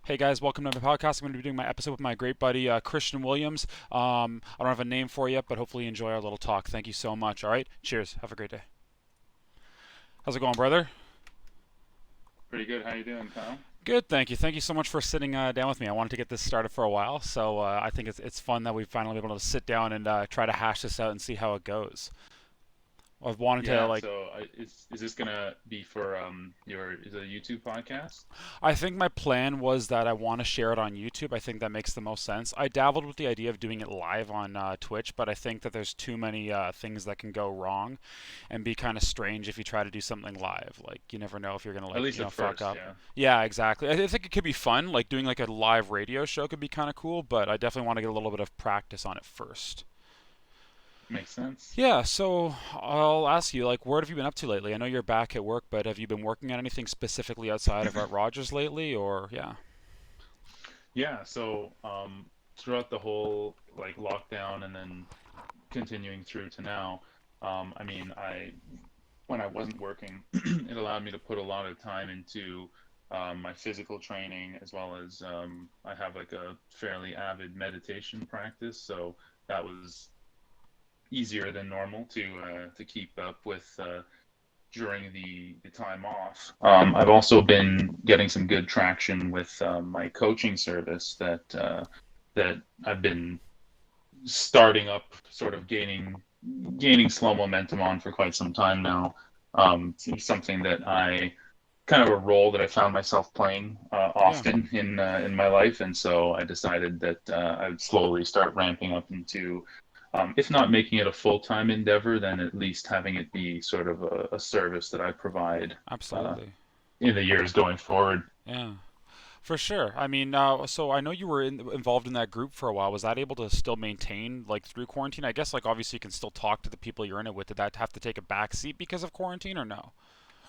Hey guys, welcome to my podcast. I'm going to be doing my episode with my great buddy Cristian Williams. I don't have a name for you yet, but hopefully you enjoy our little talk. Thank you so much. All right, cheers. Have a great day. How's it going, brother? Pretty good. How you doing, Kyle? Good, thank you. Thank you so much for sitting down with me. I wanted to get this started for a while, so I think it's fun that we've finally been able to sit down and try to hash this out and see how it goes. I've wanted to Yeah. like So is this gonna be for your is it a YouTube podcast? I think my plan was that I want to share it on YouTube. I think that makes the most sense. I dabbled with the idea of doing it live on Twitch, but I think that there's too many things that can go wrong and be kind of strange if you try to do something live. Like you never know if you're gonna At least at fuck first, up. yeah. Yeah, exactly. I think it could be fun. Like doing like a live radio show could be kind of cool, but I definitely want to get a little bit of practice on it first. Makes sense. Yeah, so I'll ask you, like, what have you been up to lately? I know you're back at work, but have you been working on anything specifically outside of Art Rogers lately, or yeah? Yeah. So throughout the whole like lockdown and then continuing through to now, I mean, I when I wasn't working, it allowed me to put a lot of time into my physical training as well as I have like a fairly avid meditation practice, so that was easier than normal to keep up with during the time off. I've also been getting some good traction with my coaching service that I've been starting up, sort of gaining slow momentum on for quite some time now. It's something that I kind of a role that I found myself playing Yeah. often in my life, and so I decided that I would slowly start ramping up into, if not making it a full-time endeavor, then at least having it be sort of a service that I provide uh, Absolutely. in the years going forward. Yeah, for sure. I mean, so I know you were involved in that group for a while. Was that able to still maintain like through quarantine? I guess like obviously you can still talk to the people you're in it with. Did that have to take a back seat because of quarantine or no?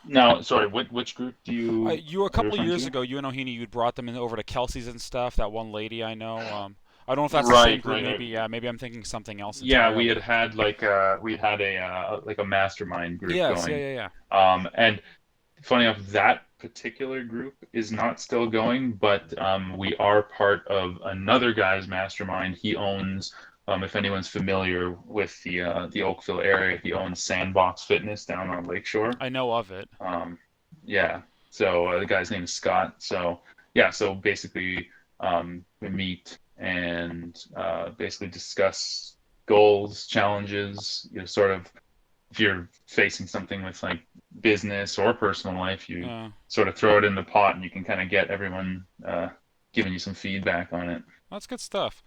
Now, sorry, which group do You a are you couple of referring years to? ago, you and Ohini, you'd brought them in over to Kelsey's and stuff. That one lady I know. I don't know if that's the same Right, group. right. Maybe yeah. Maybe I'm thinking something else Yeah, we had entirely. had we had a like a mastermind group Yes. Yeah. going, Yeah. Yeah. and funny enough, that particular group is not still going, but we are part of another guy's mastermind. He owns, if anyone's familiar with the Oakville area, he owns Sandbox Fitness down on Lakeshore. I know of it. Um, yeah, so the guy's name is Scott. So yeah, so basically we meet and basically discuss goals, challenges, sort of if you're facing something with like business or personal life, you Yeah. sort of throw it in the pot and you can kind of get everyone giving you some feedback on it. That's good stuff.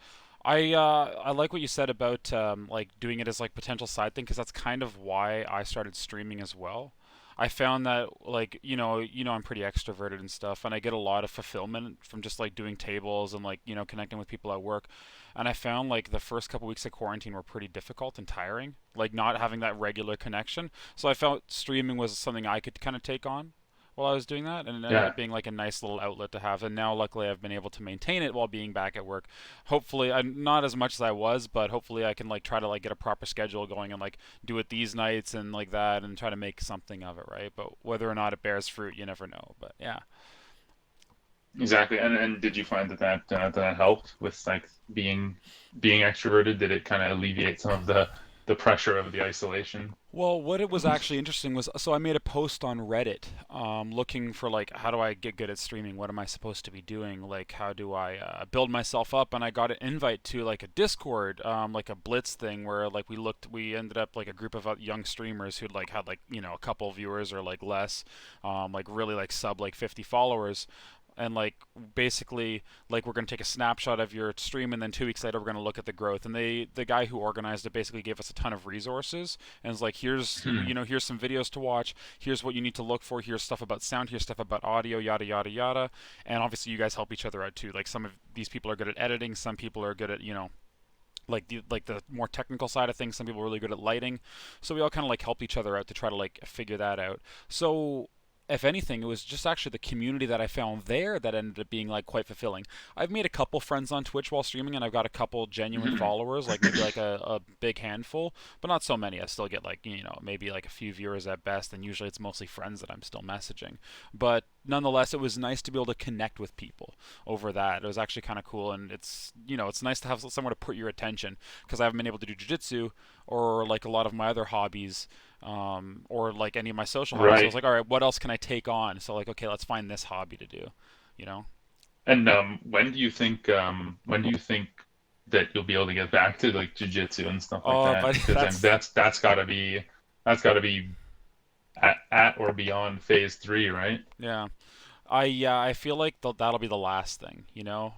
I like what you said about like doing it as like potential side thing because that's kind of why I started streaming as well. I found that like I'm pretty extroverted and stuff, and I get a lot of fulfillment from just like doing tables and like connecting with people at work. And I found like the first couple weeks of quarantine were pretty difficult and tiring, like not having that regular connection. So I felt streaming was something I could kind of take on while I was doing that, and it ended Yeah, up being like a nice little outlet to have. And now, luckily, I've been able to maintain it while being back at work. Hopefully, I'm not as much as I was, but hopefully, I can like try to like get a proper schedule going and like do it these nights and like that, and try to make something of it, right? But whether or not it bears fruit, you never know. But yeah. exactly. And did you find that helped with like being extroverted? Did it kind of alleviate some of the pressure of the isolation? Well, what it was actually interesting was so I made a post on Reddit looking for like how do I get good at streaming? What am I supposed to be doing? Like how do I build myself up? And I got an invite to like a Discord, like a Blitz thing where like we ended up like a group of young streamers who'd like had like a couple viewers or like less, like really like sub like 50 followers, and like basically like we're going to take a snapshot of your stream and then 2 weeks later we're going to look at the growth. And the guy who organized it basically gave us a ton of resources and it's like here's some videos to watch, here's what you need to look for, here's stuff about sound, here's stuff about audio, yada yada yada. And obviously you guys help each other out too. Like some of these people are good at editing, some people are good at like the more technical side of things, some people are really good at lighting, so we all kind of like help each other out to try to like figure that out. So if anything, it was just actually the community that I found there that ended up being like quite fulfilling. I've made a couple friends on Twitch while streaming, and I've got a couple genuine Hmm. followers, like maybe like a big handful, but not so many. I still get like, maybe like a few viewers at best, and usually it's mostly friends that I'm still messaging. But nonetheless, it was nice to be able to connect with people over that. It was actually kind of cool, and it's nice to have somewhere to put your attention because I haven't been able to do jujitsu or like a lot of my other hobbies, or like any of my social hobbies. So I was Right. like, all right, what else can I take on? So like, okay, let's find this hobby to do. You know? And when do you think that you'll be able to get back to like jujitsu and stuff like Oh, that? but Because that's that's got to be at or beyond phase three, right? yeah. I feel like that'll be the last thing,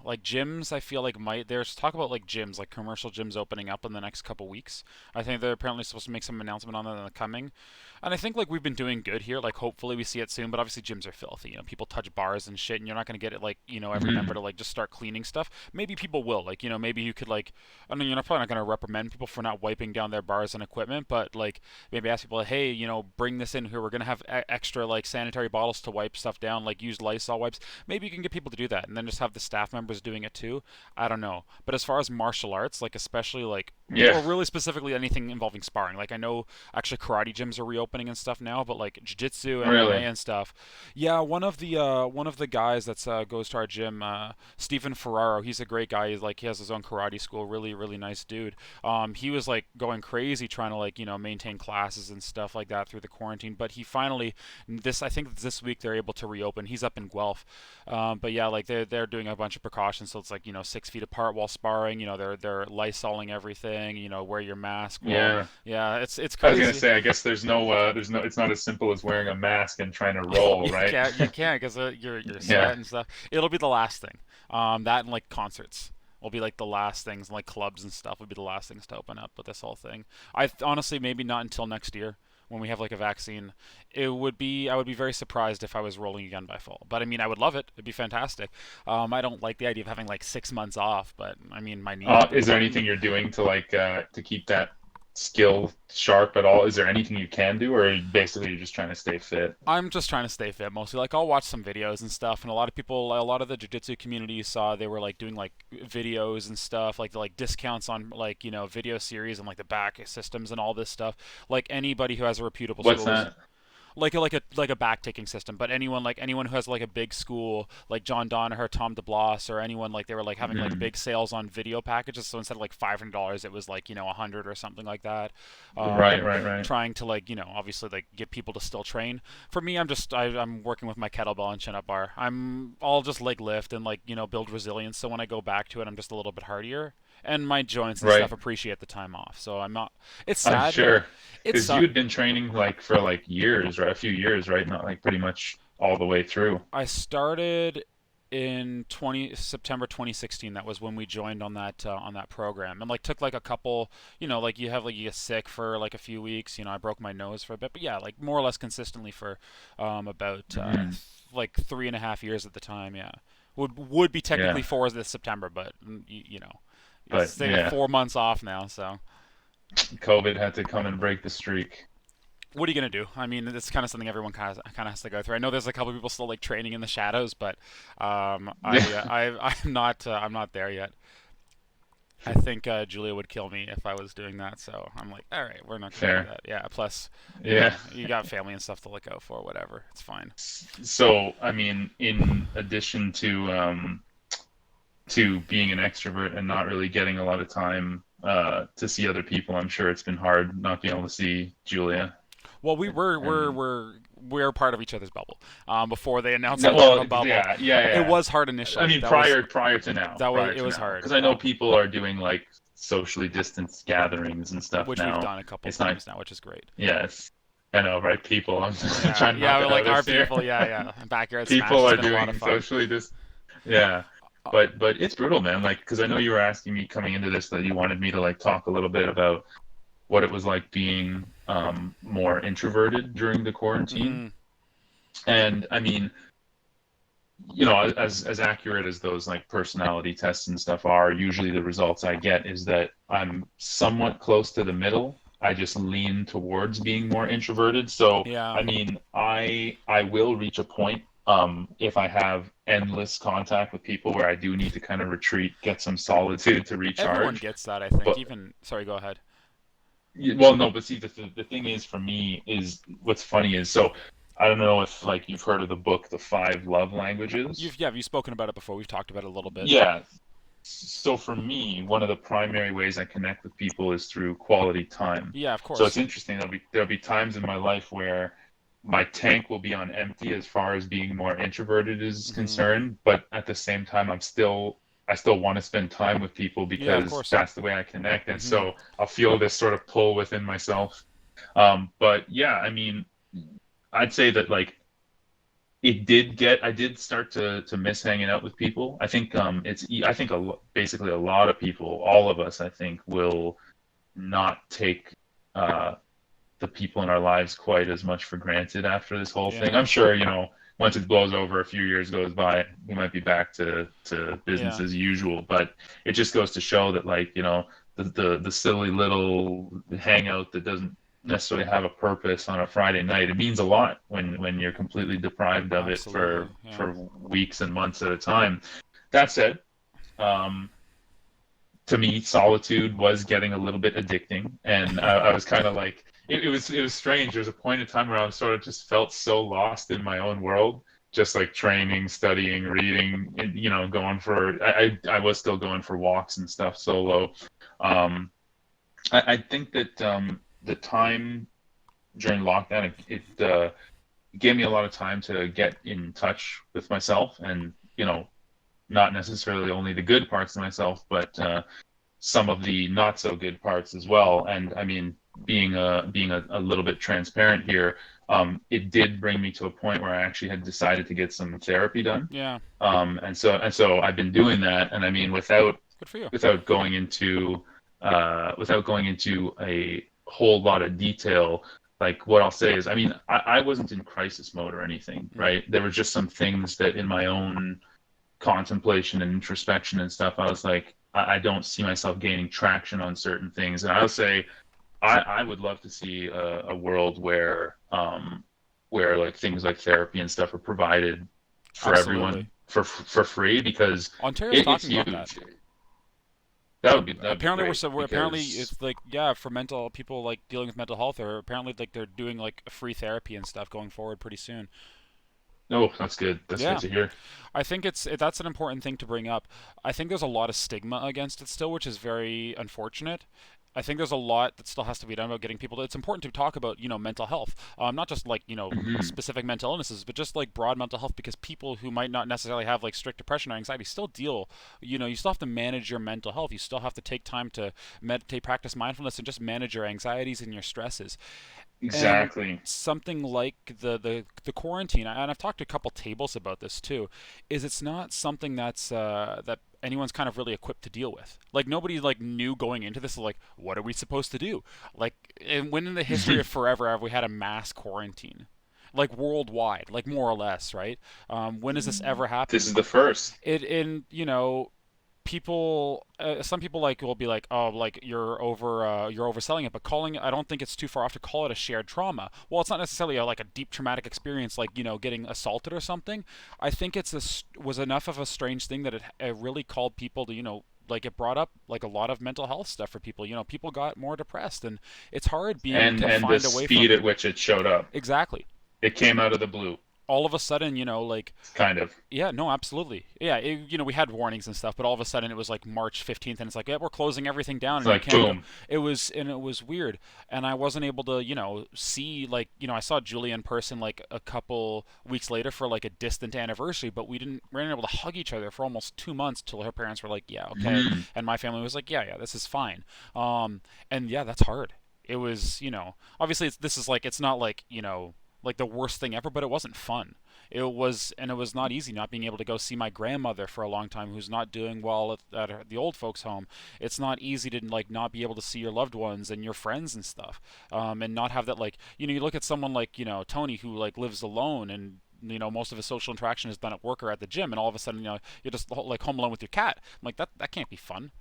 Like gyms, I feel like there's talk about like gyms, like commercial gyms opening up in the next couple weeks. I think they're apparently supposed to make some announcement on that in the coming. And I think like we've been doing good here. Like hopefully we see it soon, but obviously gyms are filthy. People touch bars and shit, and you're not gonna get it like every member Hmm. to like just start cleaning stuff. Maybe people will like maybe you could like I mean you're not probably not gonna reprimand people for not wiping down their bars and equipment, but like maybe ask people, hey, bring this in here. We're gonna have extra like sanitary bottles to wipe stuff down, like used Lysol wipes. Maybe you can get people to do that, and then just have the staff members doing it too. I don't know, but as far as martial arts, like especially like Yeah. or really specifically anything involving sparring, like I know actually karate gyms are reopening and stuff now, but like jiu-jitsu, MMA, Really? and stuff. Yeah, one of the guys that's goes to our gym, Stephen Ferraro. He's a great guy. He has his own karate school. Really, really nice dude. He was like going crazy trying to like maintain classes and stuff like that through the quarantine. But he finally I think this week they're able to reopen. He's up in Guelph, but yeah, like they're doing a bunch of precautions. So it's like 6 feet apart while sparring. They're lysoling everything. Wear your mask. Well, Yeah. yeah, it's I was gonna crazy. say, I guess there's no, it's not as simple as wearing a mask and trying to roll, You right? can't because you're Yeah. sweat and stuff. It'll be the last thing. That and like concerts will be like the last things, and like clubs and stuff will be the last things to open up with this whole thing. Honestly maybe not until next year when we have like a vaccine. I would be very surprised if I was rolling again by fall. But I mean, I would love it. It'd be fantastic. I don't like the idea of having like 6 months off, but I mean, my knees have been Is there anything you're doing to like to keep that skill sharp at all? Is there anything you can do, or basically you're just trying to stay fit? I'm just trying to stay fit mostly. Like I'll watch some videos and stuff, and a lot of the jiu-jitsu community saw they were like doing like videos and stuff, like discounts on like video series and like the back systems and all this stuff. Like anybody who has a reputable What's school is that? like a back taking system. But anyone who has like a big school, like John Donaher, Tom DeBloss, or anyone like they were like having like Hmm. big sales on video packages. So instead of like $500, it was like 100 or something like that. Right, Um, right, right. Trying to like obviously like get people to still train. For me, I'm working with my kettlebell and chin up bar. I'll just like lift and like build resilience. So when I go back to it, I'm just a little bit hardier. And my joints and stuff Right. appreciate the time off, so I'm not. It's I'm sad. sure. It's Because you had been training like for like years, right? A few years, right? Not like pretty much all the way through. I started in 20 September 2016. That was when we joined on that program, and like took like a couple. Like you get sick for like a few weeks. I broke my nose for a bit, but yeah, like more or less consistently for about Hmm. like 3.5 years at the time. Yeah, would be technically Yeah. four this September, but But it's yeah, 4 months off now. So COVID had to come and break the streak. what are you gonna do? I mean, it's kind of something everyone kind of has to go through. I know there's a couple people still like training in the shadows, but I'm not there yet. I think Julia would kill me if I was doing that. So I'm like, all right, we're not gonna do Fair. that. Yeah. Plus, Yeah. you got family and stuff to look out for. Whatever, it's fine. So, I mean, in addition to being an extrovert and not really getting a lot of time to see other people, I'm sure it's been hard not being able to see Julia. Well, And we're part of each other's bubble. Before they announced no, that we have a well, bubble, yeah, yeah, it yeah. was hard I initially. mean, prior to now, It was hard. because I know people are doing like socially distanced gatherings and stuff Which we've now. done a couple It's not, times now, which is great. yes, I know, right? People, I'm Yeah, trying to yeah, knock but it like out our of here. people, yeah. Backyard Smash People has are been a lot of doing fun. socially dis. Yeah, Uh, but it's brutal, man. Like, because I know you were asking me coming into this that you wanted me to like talk a little bit about what it was like being more introverted during the quarantine. mhm. And I mean, as accurate as those like personality tests and stuff are, usually the results I get is that I'm somewhat close to the middle, I just lean towards being more introverted. So, Yeah. I mean, I will reach a point if I have endless contact with people where I do need to kind of retreat, get some solitude to Everyone recharge. gets that, I think. But Even sorry, go ahead. well, no, but see, the thing is for me is what's funny is so I don't know if like you've heard of the book, The Five Love Languages. You've spoken about it before. We've talked about it a little bit. Yeah. So for me, one of the primary ways I connect with people is through quality time. Yeah, of So it's course. interesting. There'll be times in my life where my tank will be on empty as far as being more introverted is Hmm. concerned, but at the same time, I still want to spend time with people Yeah, of because course. that's the way I connect. And Hmm. so I'll feel this sort of pull within myself. But yeah, I mean, I'd say that like I did start to miss hanging out with people. I think I think basically a lot of people, all of us, I think, will not take uh the people in our lives quite as much for granted after this whole thing. Yeah. I'm sure, once it blows over, a few years goes by, we might be back to business Yeah. as usual. But it just goes to show that, like, the silly little hangout that doesn't necessarily have a purpose on a Friday night, it means a lot when you're completely deprived of it Absolutely. Yeah. for weeks and months at a time. That said, um, to me, solitude was getting a little bit addicting, and I was kind of like, it was strange. There was a point in time where I sort of just felt so lost in my own world, just like training, studying, reading, and, going for. I was still going for walks and stuff solo. Um, I think that the time during lockdown, it gave me a lot of time to get in touch with myself, and not necessarily only the good parts of myself, but some of the not so good parts as well. And I mean, being a little bit transparent here, it did bring me to a point where I actually had decided to get some therapy done. Yeah. And so I've been doing that. And I mean, Good for you. without going into without going into a whole lot of detail, like what I'll say is, I mean, I wasn't in crisis mode or anything, Mm. right? There were just some things that in my own contemplation and introspection and stuff, I was like, I don't see myself gaining traction on certain things. And I'll say, I would love to see a world where like things like therapy and stuff are provided for Absolutely. everyone for free because Ontario's it's talking about that. huge. That would be Apparently great we're apparently because it's like yeah for mental people like dealing with mental health or apparently like they're doing like free therapy and stuff going forward pretty soon. no, that's good. That's good Yeah. to hear. I think that's an important thing to bring up. I think there's a lot of stigma against it still, which is very unfortunate. I think there's a lot that still has to be done about getting people to. It's important to talk about, mental health, not just like Hmm. specific mental illnesses, but just like broad mental health, because people who might not necessarily have like strict depression or anxiety still deal. You still have to manage your mental health. You still have to take time to meditate, practice mindfulness, and just manage your anxieties and your stresses. And Exactly. something like the quarantine, and I've talked to a couple tables about this too, is it's not something that anyone's kind of really equipped to deal with. Like nobody like knew going into this like what are we supposed to do? Like and when in the history of forever have we had a mass quarantine? Like worldwide, like more or less, right? When has this ever This happened? is the first. It in people some people like will be like oh like you're overselling it, but calling it, I don't think it's too far off to call it a shared trauma. Well, it's not necessarily like a deep traumatic experience like getting assaulted or something. I think was enough of a strange thing that it really called people to like it brought up like a lot of mental health stuff for people. People got more depressed, and it's hard being And the confined away speed from at which it showed up. exactly It came out of the blue, all of a sudden like kind of. yeah, no, absolutely. Yeah, we had warnings and stuff, but all of a sudden it was like March 15th, and it's like, yeah, we're closing everything down, It's and you like can't go. boom. It was weird, and I wasn't able to, see like, I saw Julia in person like a couple weeks later for like a distant anniversary, but we weren't able to hug each other for almost 2 months till her parents were like, yeah, okay, Mhm. and my family was like, yeah, yeah, this is fine. And yeah, that's hard. It was, obviously this is like it's not like like the worst thing ever, but it wasn't fun. And it was not easy not being able to go see my grandmother for a long time who's not doing well at the old folks home. It's not easy to like not be able to see your loved ones and your friends and stuff, and not have that like you look at someone like Tony who like lives alone and most of his social interaction is done at work or at the gym, and all of a sudden you're just like home alone with your cat. I'm like that can't be fun.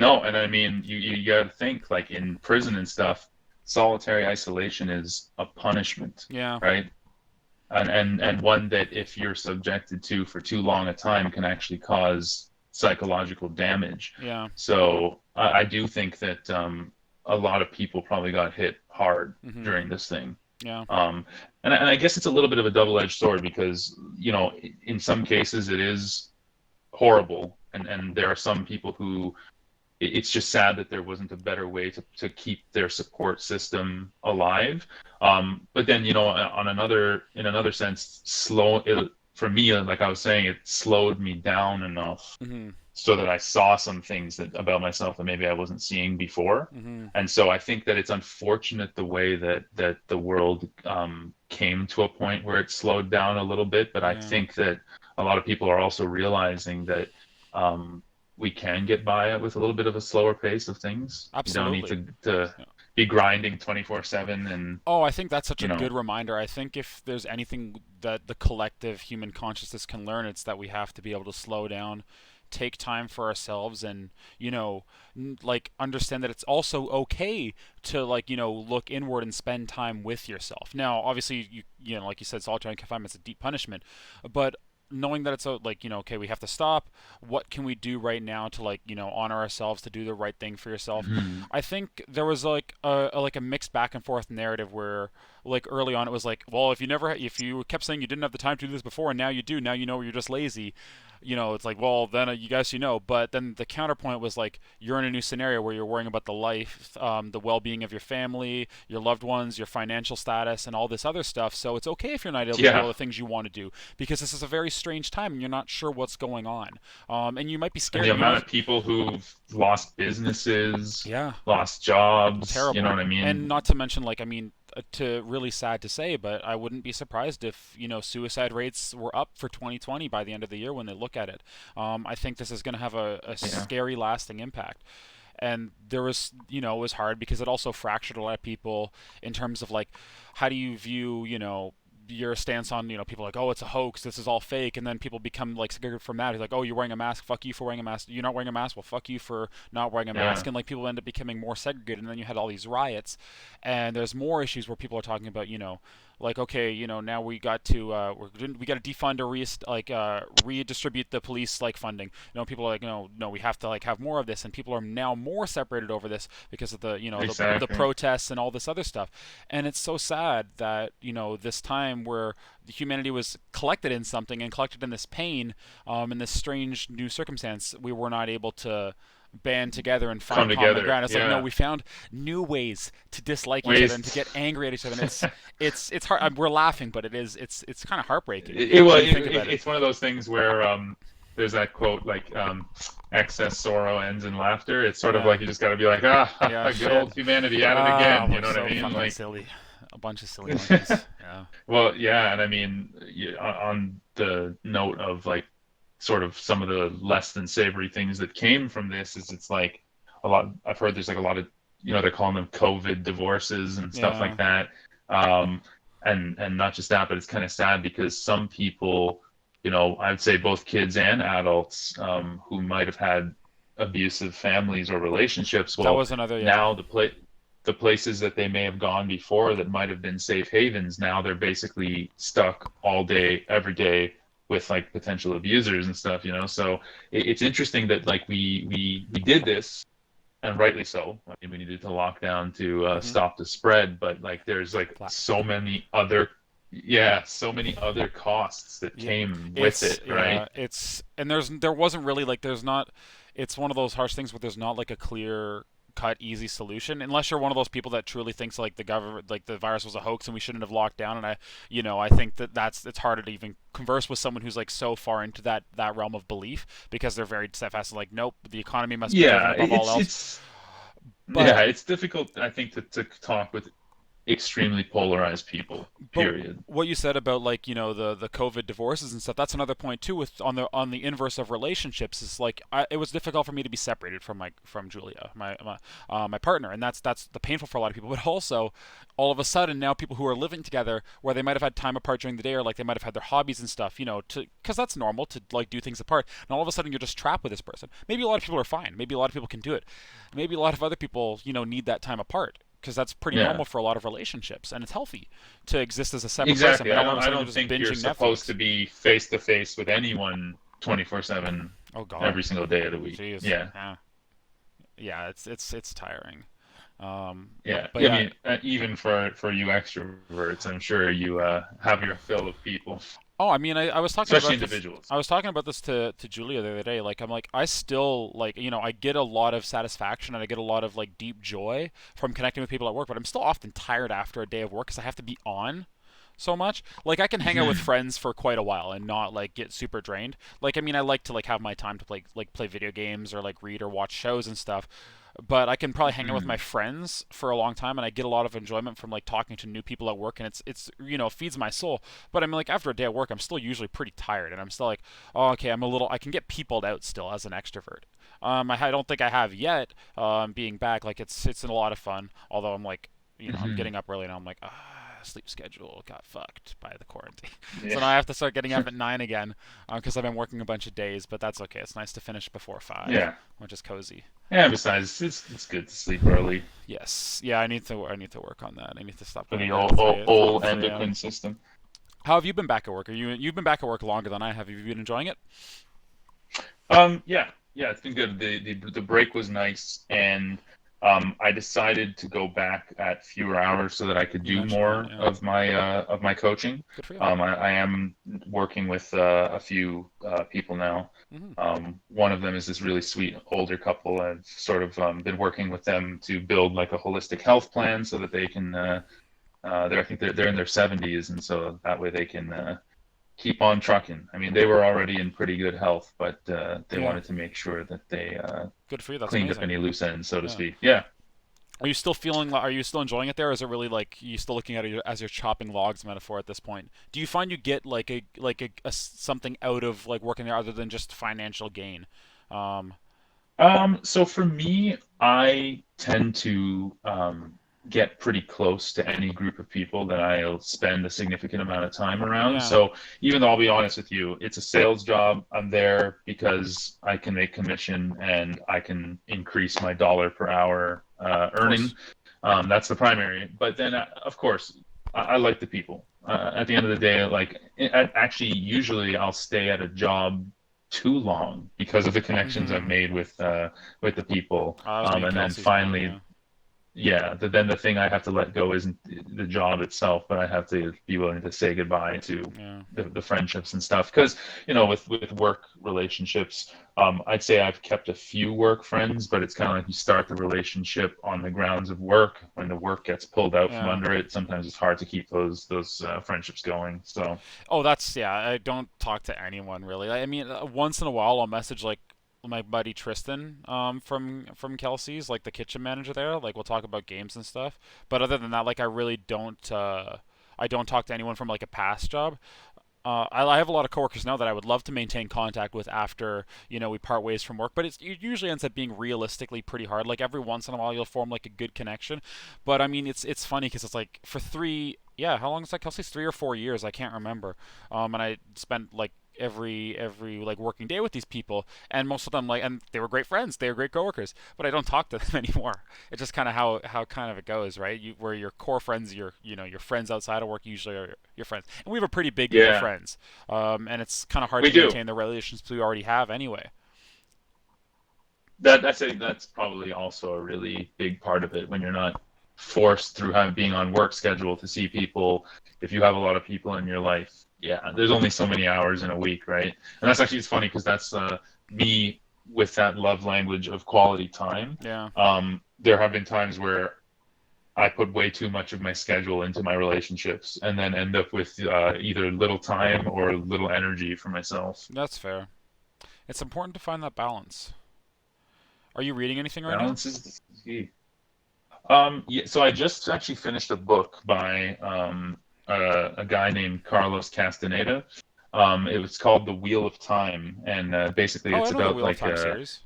No, and I mean, you got to think like in prison and stuff, solitary isolation is a punishment, Yeah, right? And one that if you're subjected to for too long a time can actually cause psychological damage. yeah, So I do think that a lot of people probably got hit hard hmm, during this thing. yeah, Um, and I guess it's a little bit of a double-edged sword because, in some cases it is horrible, and there are some people who it's just sad that there wasn't a better way to keep their support system alive. But then, on in another sense, for me, like I was saying, it slowed me down enough hmm, so that I saw some things about myself that maybe I wasn't seeing before. hmm, And so I think that it's unfortunate the way that the world came to a point where it slowed down a little bit. But I yeah, think that a lot of people are also realizing that we can get by with a little bit of a slower pace of things. You don't need absolutely. to Yeah. be grinding 24/7 and Oh, I think that's such you a know good reminder. I think if there's anything that the collective human consciousness can learn, it's that we have to be able to slow down, take time for ourselves, and like understand that it's also okay to like look inward and spend time with yourself. Now, obviously, like you said, solitary confinement is a deep punishment, but knowing that it's like okay, we have to stop. What can we do right now to like honor ourselves, to do the right thing for yourself? Mhm. I think there was like a mixed back and forth narrative where like early on it was like, well, if you kept saying you didn't have the time to do this before and now you do, now you're just lazy. It's like, well, then you guys but then the counterpoint was like you're in a new scenario where you're worrying about the life, the well-being of your family, your loved ones, your financial status, and all this other stuff. So it's okay if you're not able to do all Yeah. the things you want to do because this is a very strange time and you're not sure what's going on. And you might be And scared. the amount of people who've lost businesses, Yeah, lost jobs, you know terrible. what I And mean? not to mention, like, I mean, to really sad to say, but I wouldn't be surprised if suicide rates were up for 2020 by the end of the year when they look at it. I think this is going to have a Yeah. scary, lasting impact. And there was, it was hard because it also fractured a lot of people in terms of like, how do you view, your stance on people like, oh, it's a hoax, this is all fake, and then people become like scared from that. He's like, oh, you're wearing a mask, fuck you for wearing a mask, you're not wearing a mask, well, fuck you for not wearing a mask. Yeah. And like people end up becoming more segregated, and then you had all these riots, and there's more issues where people are talking about like, okay, now we got to we got to defund or redistribute the police like funding. People are like, no, we have to like have more of this, and people are now more separated over this because of the the Exactly. protests and all this other stuff. And it's so sad that this time where the humanity was collected in something and collected in this pain, in this strange new circumstance, we were not able to band together and Come find common together. ground. It's like, no, Yeah. we found new ways to dislike each other and to Waste. get angry at each other. And it's hard. We're laughing, but it's kind of heartbreaking Well, when you think about it. it's one of those things where there's that quote like excess sorrow ends in laughter. It's sort of Yeah, like you just got to be like, yeah, good shit. old humanity at it Ah, again. You we're know what I so mean? fucking Like, silly. A bunch of silly monkeys. Yeah. well, yeah, and I mean, on the note of like sort of some of the less than savory things that came from this is it's like a lot. I've heard there's like a lot of they're calling them COVID divorces and stuff Yeah. like that. Um, and not just that, but it's kind of sad because some people, I'd say both kids and adults who might have had abusive families or relationships, That well, was another, yeah. now the places that they may have gone before that might have been safe havens, now they're basically stuck all day, every day with like potential abusers and stuff. So it's interesting that like we did this, and rightly so. I mean, we needed to lock down to Hmm. stop the spread, but like there's like so many other, yeah, so many other costs that Yeah, came with it, right? and there wasn't really like there's not. It's one of those harsh things where there's not like a clear cut easy solution unless you're one of those people that truly thinks like the government like the virus was a hoax and we shouldn't have locked down. And I think that's it's harder to even converse with someone who's like so far into that realm of belief because they're very steadfast like nope, the economy must be driven Yeah, above all else. it's But yeah, it's difficult, I think, to talk with extremely polarized people. But Period. what you said about like the COVID divorces and stuff, that's another point too. With on the inverse of relationships, is like it was difficult for me to be separated from Julia, my partner, and that's the painful for a lot of people. But also, all of a sudden now people who are living together, where they might have had time apart during the day, or like they might have had their hobbies and stuff, to because that's normal to like do things apart. And all of a sudden you're just trapped with this person. Maybe a lot of people are fine. Maybe a lot of people can do it. Maybe a lot of other people need that time apart, because that's pretty Yeah. normal for a lot of relationships, and it's healthy to exist as a separate person. Exactly. But I now all of don't a I sudden you're don't just think you're binging supposed Netflix. to be face to face with anyone 24/7 Oh God, every single day of the week. jeez, Yeah. yeah, yeah. It's tiring. Yeah. But I yeah. mean, even for you extroverts, I'm sure you have your fill of people, Oh, I mean, I was talking especially about this. individuals. I was talking about this to Julia the other day. Like, I'm like, I still like, I get a lot of satisfaction and I get a lot of like deep joy from connecting with people at work. But I'm still often tired after a day of work because I have to be on so much. Like, I can hang out with Hmm. friends for quite a while and not like get super drained. Like, I mean, I like to like have my time to play video games or like read or watch shows and stuff. But I can probably hang out with my Hmm. friends for a long time, and I get a lot of enjoyment from like talking to new people at work, and it's feeds my soul. But I mean, like after a day at work, I'm still usually pretty tired, and I'm still like, oh, okay, I can get peopled out still as an extrovert. I don't think I have yet. Being back, like it's a lot of fun. Although I'm like, I'm Hmm. getting up early, and I'm like, sleep schedule got fucked by the quarantine. So Yeah. now I have to start getting up at 9 again, because I've been working a bunch of days. But that's okay. It's nice to finish before 5, Yeah. which is cozy. Yeah. Besides, it's good to sleep early Yes. Yeah, I need to work on that. I need to stop for going the to bed at 3 old 3 a.m. endocrine system. How have you been back at work? You've been back at work longer than I have. Have you been enjoying it? Yeah, yeah, it's been good. The break was nice, and I decided to go back at fewer hours so that I could You do mentioned that, more yeah. of my coaching. Good for you. I am working with a few people now. Hmm. One of them is this really sweet older couple. I've sort of been working with them to build like a holistic health plan so that they can. I think they're in their 70s, and so that way they can keep on trucking. I mean, they were already in pretty good health, but they Yeah. wanted to make sure that they Good for you. That's cleaned up amazing. any loose ends, so to Yeah. speak. Yeah. Are you still enjoying it there? Or is it really like you still looking at it as you're chopping logs metaphor at this point? Do you find you get like a something out of like working there other than just financial gain? Um, So for me, I tend to get pretty close to any group of people that I'll spend a significant amount of time around. yeah. So even though I'll be honest with you, it's a sales job. I'm there because I can make commission and I can increase my dollar per hour Of earning. course. That's the primary. But then, of course, I like the people. At the end of the day, actually, usually I'll stay at a job too long because of the connections I've Hmm. made with the people. I was thinking And then Kelsey's mine. finally, Yeah. yeah, then the thing I have to let go isn't the job itself, but I have to be willing to say goodbye to Yeah. the friendships and stuff. Because, with work relationships, I'd say I've kept a few work friends, but it's kind of like you start the relationship on the grounds of work. When the work gets pulled out from Yeah. under it, sometimes it's hard to keep those friendships going. So, Oh, that's yeah. I don't talk to anyone really. I mean, once in a while I'll message like my buddy Tristan from Kelsey's, like the kitchen manager there. Like we'll talk about games and stuff. But other than that, like I don't talk to anyone from like a past job. I have a lot of coworkers now that I would love to maintain contact with after we part ways from work, but it usually ends up being realistically pretty hard. Like every once in a while you'll form like a good connection, but I mean it's funny because it's like for 3, yeah, how long is that, Kelsey? 3 or 4 years, I can't remember. And I spent like every like working day with these people, and most of them like, and they were great friends, they were great coworkers, but I don't talk to them anymore. It's just kind of how kind of it goes, right? Where your core friends, your friends outside of work usually are your friends, and we have a pretty big group of yeah, friends, and it's kind of hard we to do. maintain the relationships we already have anyway. That's probably also a really big part of it when you're not forced through having being on work schedule to see people. If you have a lot of people in your life, yeah, there's only so many hours in a week, right? And that's actually it's funny because that's me with that love language of quality time. Yeah. There have been times where I put way too much of my schedule into my relationships and then end up with either little time or little energy for myself. That's fair. It's important to find that balance. Are you reading anything right now? Balance is the key. Yeah, so I just actually finished a book by a guy named Carlos Castaneda. It was called The Wheel of Time, and basically Oh, I it's know the about Wheel of like Time series.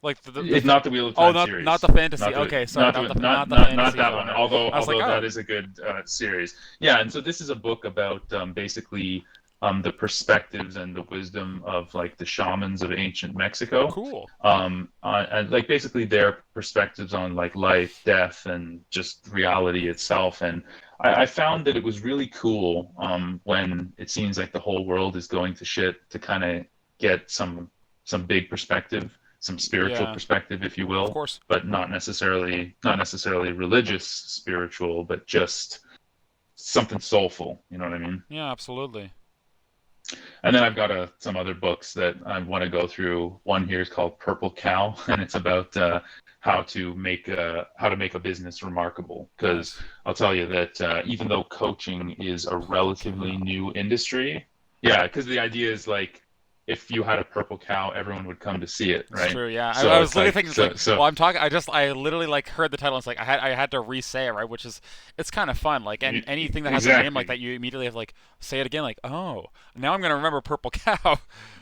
Like it's not the Wheel of oh, Time not the series, fantasy. Okay, sorry, not not the not fantasy that one. genre. Although I was like, that oh, is a good series. Yeah, and so this is a book about basically the perspectives and the wisdom of like the shamans of ancient Mexico. cool. And like basically their perspectives on like life, death, and just reality itself. And I found that it was really cool when it seems like the whole world is going to shit to kind of get some big perspective, some spiritual Yeah, perspective, if you of will, course. but not necessarily religious spiritual, but just something soulful. You know what I mean? Yeah, absolutely. And then I've got some other books that I want to go through. One here is called Purple Cow, and it's about how to make a business remarkable. Because Nice. I'll tell you that even though coaching is a Purple relatively cow. new industry, yeah, because the idea is like if you had a purple cow, everyone would come to see it, It's right? true, yeah. I So was it's literally like thinking, it's like, so well, I'm talking. I literally like heard the title. And it's like I had to re-say it, right? Which is, it's kind of fun. Like, and anything that has a name like exactly. that, you immediately have like say it again. Like, oh, now I'm gonna remember Purple Cow.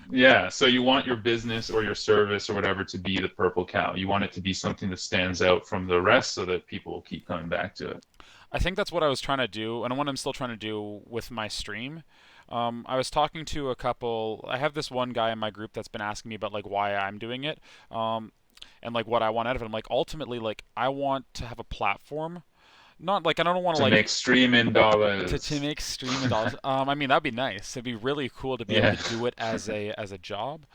Yeah, so you want your business or your service or whatever to be the purple cow. You want it to be something that stands out from the rest so that people will keep coming back to it. I think that's what I was trying to do, and what I'm still trying to do with my stream. I was talking to a couple. I have this one guy in my group that's been asking me about like why I'm doing it, and like what I want out of it. I'm like, ultimately, like I want to have a platform. Not like I don't want to To like make streaming to dollars. make streaming dollars. I mean that'd be nice. It'd be really cool to be able Yeah. to do it as a job.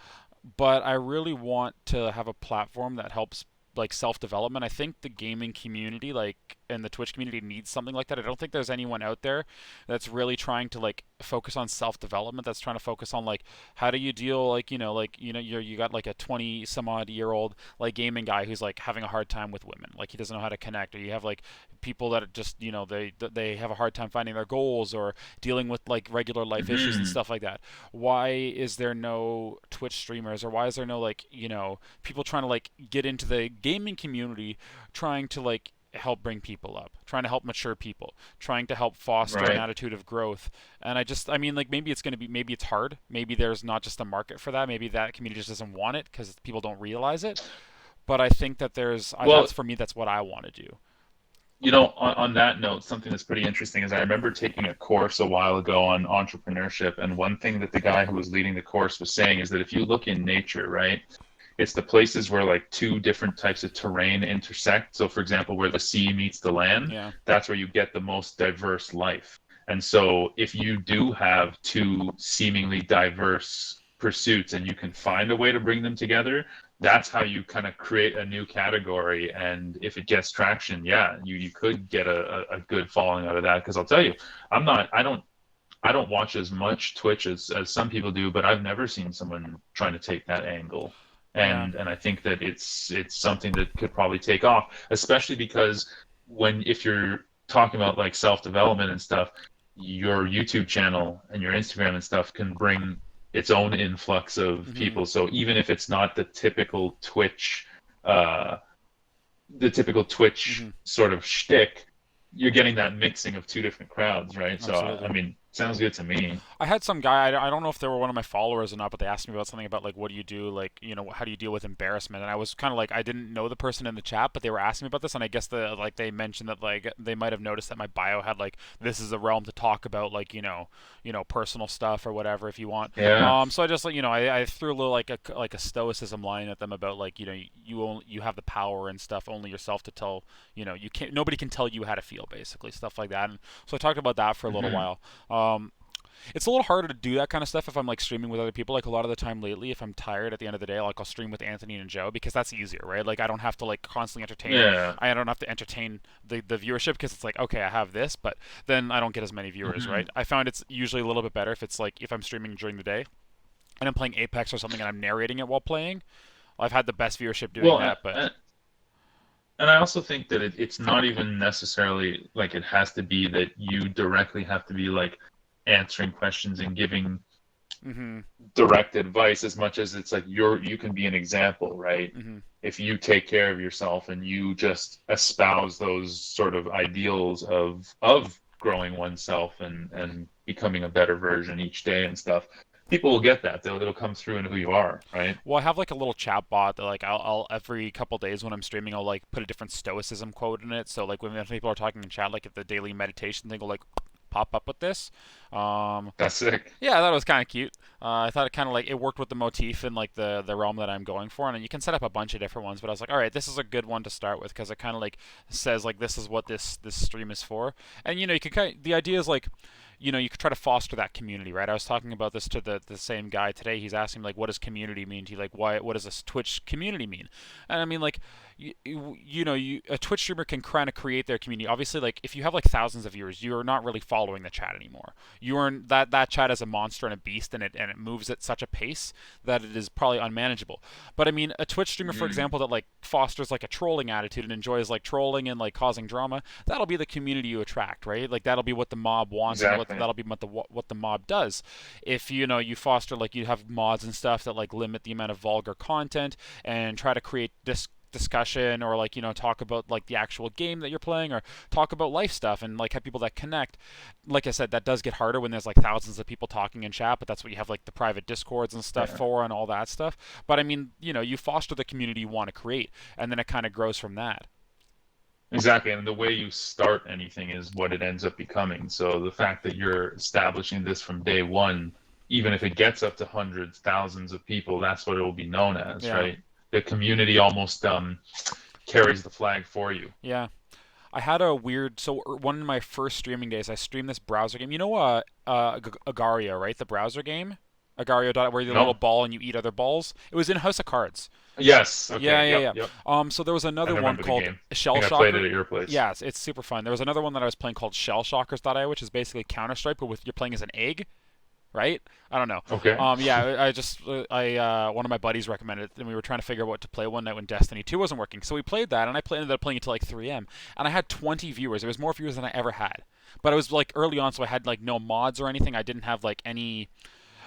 But I really want to have a platform that helps like self development. I think the gaming community, like and the Twitch community, needs something like that. I don't think there's anyone out there that's really trying to like focus on self development. That's trying to focus on like how do you deal like you got like a 20 some odd year old like gaming guy who's like having a hard time with women, like he doesn't know how to connect, or you have like people that are just they have a hard time finding their goals or dealing with like regular life issues and Hmm. stuff like that. Why is there no Twitch streamers, or why is there no like people trying to like get into the gaming community, trying to like help bring people up, trying to help mature people, trying to help foster an Right. attitude of growth. And I mean, like maybe it's going to be, maybe it's hard, maybe there's not just a market for that, maybe that community just doesn't want it because people don't realize it. But I think that Well, that's for me, that's what I want to do. on that note, something that's pretty interesting is I remember taking a course a while ago on entrepreneurship, and one thing that the guy who was leading the course was saying is that if you look in nature, right, it's the places where like two different types of terrain intersect. So, for example, where the sea meets the land, Yeah. that's where you get the most diverse life. And so, if you do have two seemingly diverse pursuits and you can find a way to bring them together, that's how you kind of create a new category. And if it gets traction, yeah, you could get a good following out of that. Because I'll tell you, I'm not, I don't watch as much Twitch as some people do, but I've never seen someone trying to take that angle. Yeah. And I think that it's something that could probably take off, especially because if you're talking about like self-development and stuff, your YouTube channel and your Instagram and stuff can bring its own influx of Hmm. people. So even if it's not uh, the typical Twitch Hmm. sort of shtick, you're getting that mixing of two different crowds, right? So I Absolutely. mean, sounds good to me. I had some guy, I don't know if they were one of my followers or not, but they asked me about something about like what do you do, like how do you deal with embarrassment, and I was kind of like, I didn't know the person in the chat, but they were asking me about this, and I guess they mentioned that like they might have noticed that my bio had like this is a realm to talk about like personal stuff or whatever if you want. Yeah. So I just like I threw a little like a stoicism line at them about like you have the power and stuff only yourself to tell, you can't, nobody can tell you how to feel, basically stuff like that. And so I talked about that for a little Hmm. while. It's a little harder to do that kind of stuff if I'm like streaming with other people. Like a lot of the time lately, if I'm tired at the end of the day, like I'll stream with Anthony and Joe because that's easier, right? Like I don't have to like constantly entertain. Yeah. I don't have to entertain the viewership because it's like okay, I have this, but then I don't get as many viewers, Hmm. right? I found it's usually a little bit better if it's like if I'm streaming during the day and I'm playing Apex or something and I'm narrating it while playing. I've had the best viewership doing Well, that, but and I also think that it's not even necessarily like it has to be that you directly have to be like answering questions and giving Mm-hmm. direct advice as much as it's like you can be an example, right? Mm-hmm. If you take care of yourself and you just espouse those sort of ideals of growing oneself and becoming a better version each day and stuff, people will get that. It'll come through in who you are, right? Well, I have like a little chat bot that like I'll every couple days when I'm streaming I'll like put a different stoicism quote in it. So like when people are talking in chat, like if the daily meditation thing will like pop up with this. Um, That's sick. yeah, I thought it was kind of cute. I thought it kind of like it worked with the motif and like the realm that I'm going for, and you can set up a bunch of different ones. But I was like, all right, this is a good one to start with because it kind of like says like this is what this stream is for, and you know you could kind of, the idea is like you could try to foster that community, right? I was talking about this to the same guy today. He's asking me like, what does community mean to you? Like, what does a Twitch community mean? And I mean, like, a Twitch streamer can kind of create their community. Obviously, like, if you have like thousands of viewers, you're not really following the chat anymore. You are that chat is a monster and a beast, and it moves at such a pace that it is probably unmanageable. But I mean, a Twitch streamer, for Mm, example, that like fosters like a trolling attitude and enjoys like trolling and like causing drama, that'll be the community you attract, right? Like that'll be what the mob wants, and exactly. that'll be what the mob does. If you foster like you have mods and stuff that like limit the amount of vulgar content and try to create discussion or like talk about like the actual game that you're playing or talk about life stuff and like have people that connect. Like I said, that does get harder when there's like thousands of people talking in chat, but that's what you have like the private discords and stuff Yeah. for and all that stuff. But I mean, you foster the community you want to create, and then it kind of grows from that. Exactly, and the way you start anything is what it ends up becoming. So the fact that you're establishing this from day one, even if it gets up to hundreds, thousands of people, that's what it will be known as, Yeah. right? The community almost carries the flag for you. Yeah. I had a weird. So one of my first streaming days, I streamed this browser game. You know, Agario, right? The browser game, Agario. Where you're a little No? ball and you eat other balls. It was in House of Cards. Yes. Yeah, Okay. yeah, Yep. yeah. Yep. So there was I another one remember the called game. I Shell think I played it Shocker. at your place. Yeah, it's super fun. There was another one that I was playing called Shell Shockers.io, which is basically Counter Strike, but with you're playing as an egg, right? I don't know. Okay. Yeah, I just one of my buddies recommended it, and we were trying to figure out what to play one night when Destiny 2 wasn't working. So we played that, and ended up playing it till like 3 a.m. And I had 20 viewers. It was more viewers than I ever had. But I was like early on, so I had like no mods or anything. I didn't have like any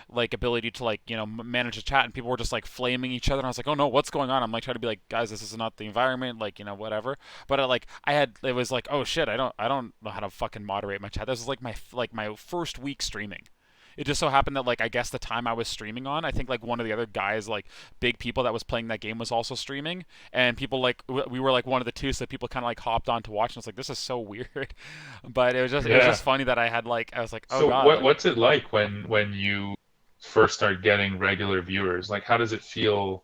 like ability to like manage the chat, and people were just like flaming each other, and I was like, oh no, what's going on? I'm like trying to be like, guys, this is not the environment, like whatever. But I had it was like, oh shit, I don't know how to fucking moderate my chat. This was like my first week streaming. It just so happened that like I guess the time I was streaming on, I think like one of the other guys, like big people that was playing that game, was also streaming, and people like we were like one of the two, so people kind of like hopped on to watch, and I was like, this is so weird. But it was just Yeah. funny that I was like, oh So god, like what's it like when you first start getting regular viewers? Like, how does it feel?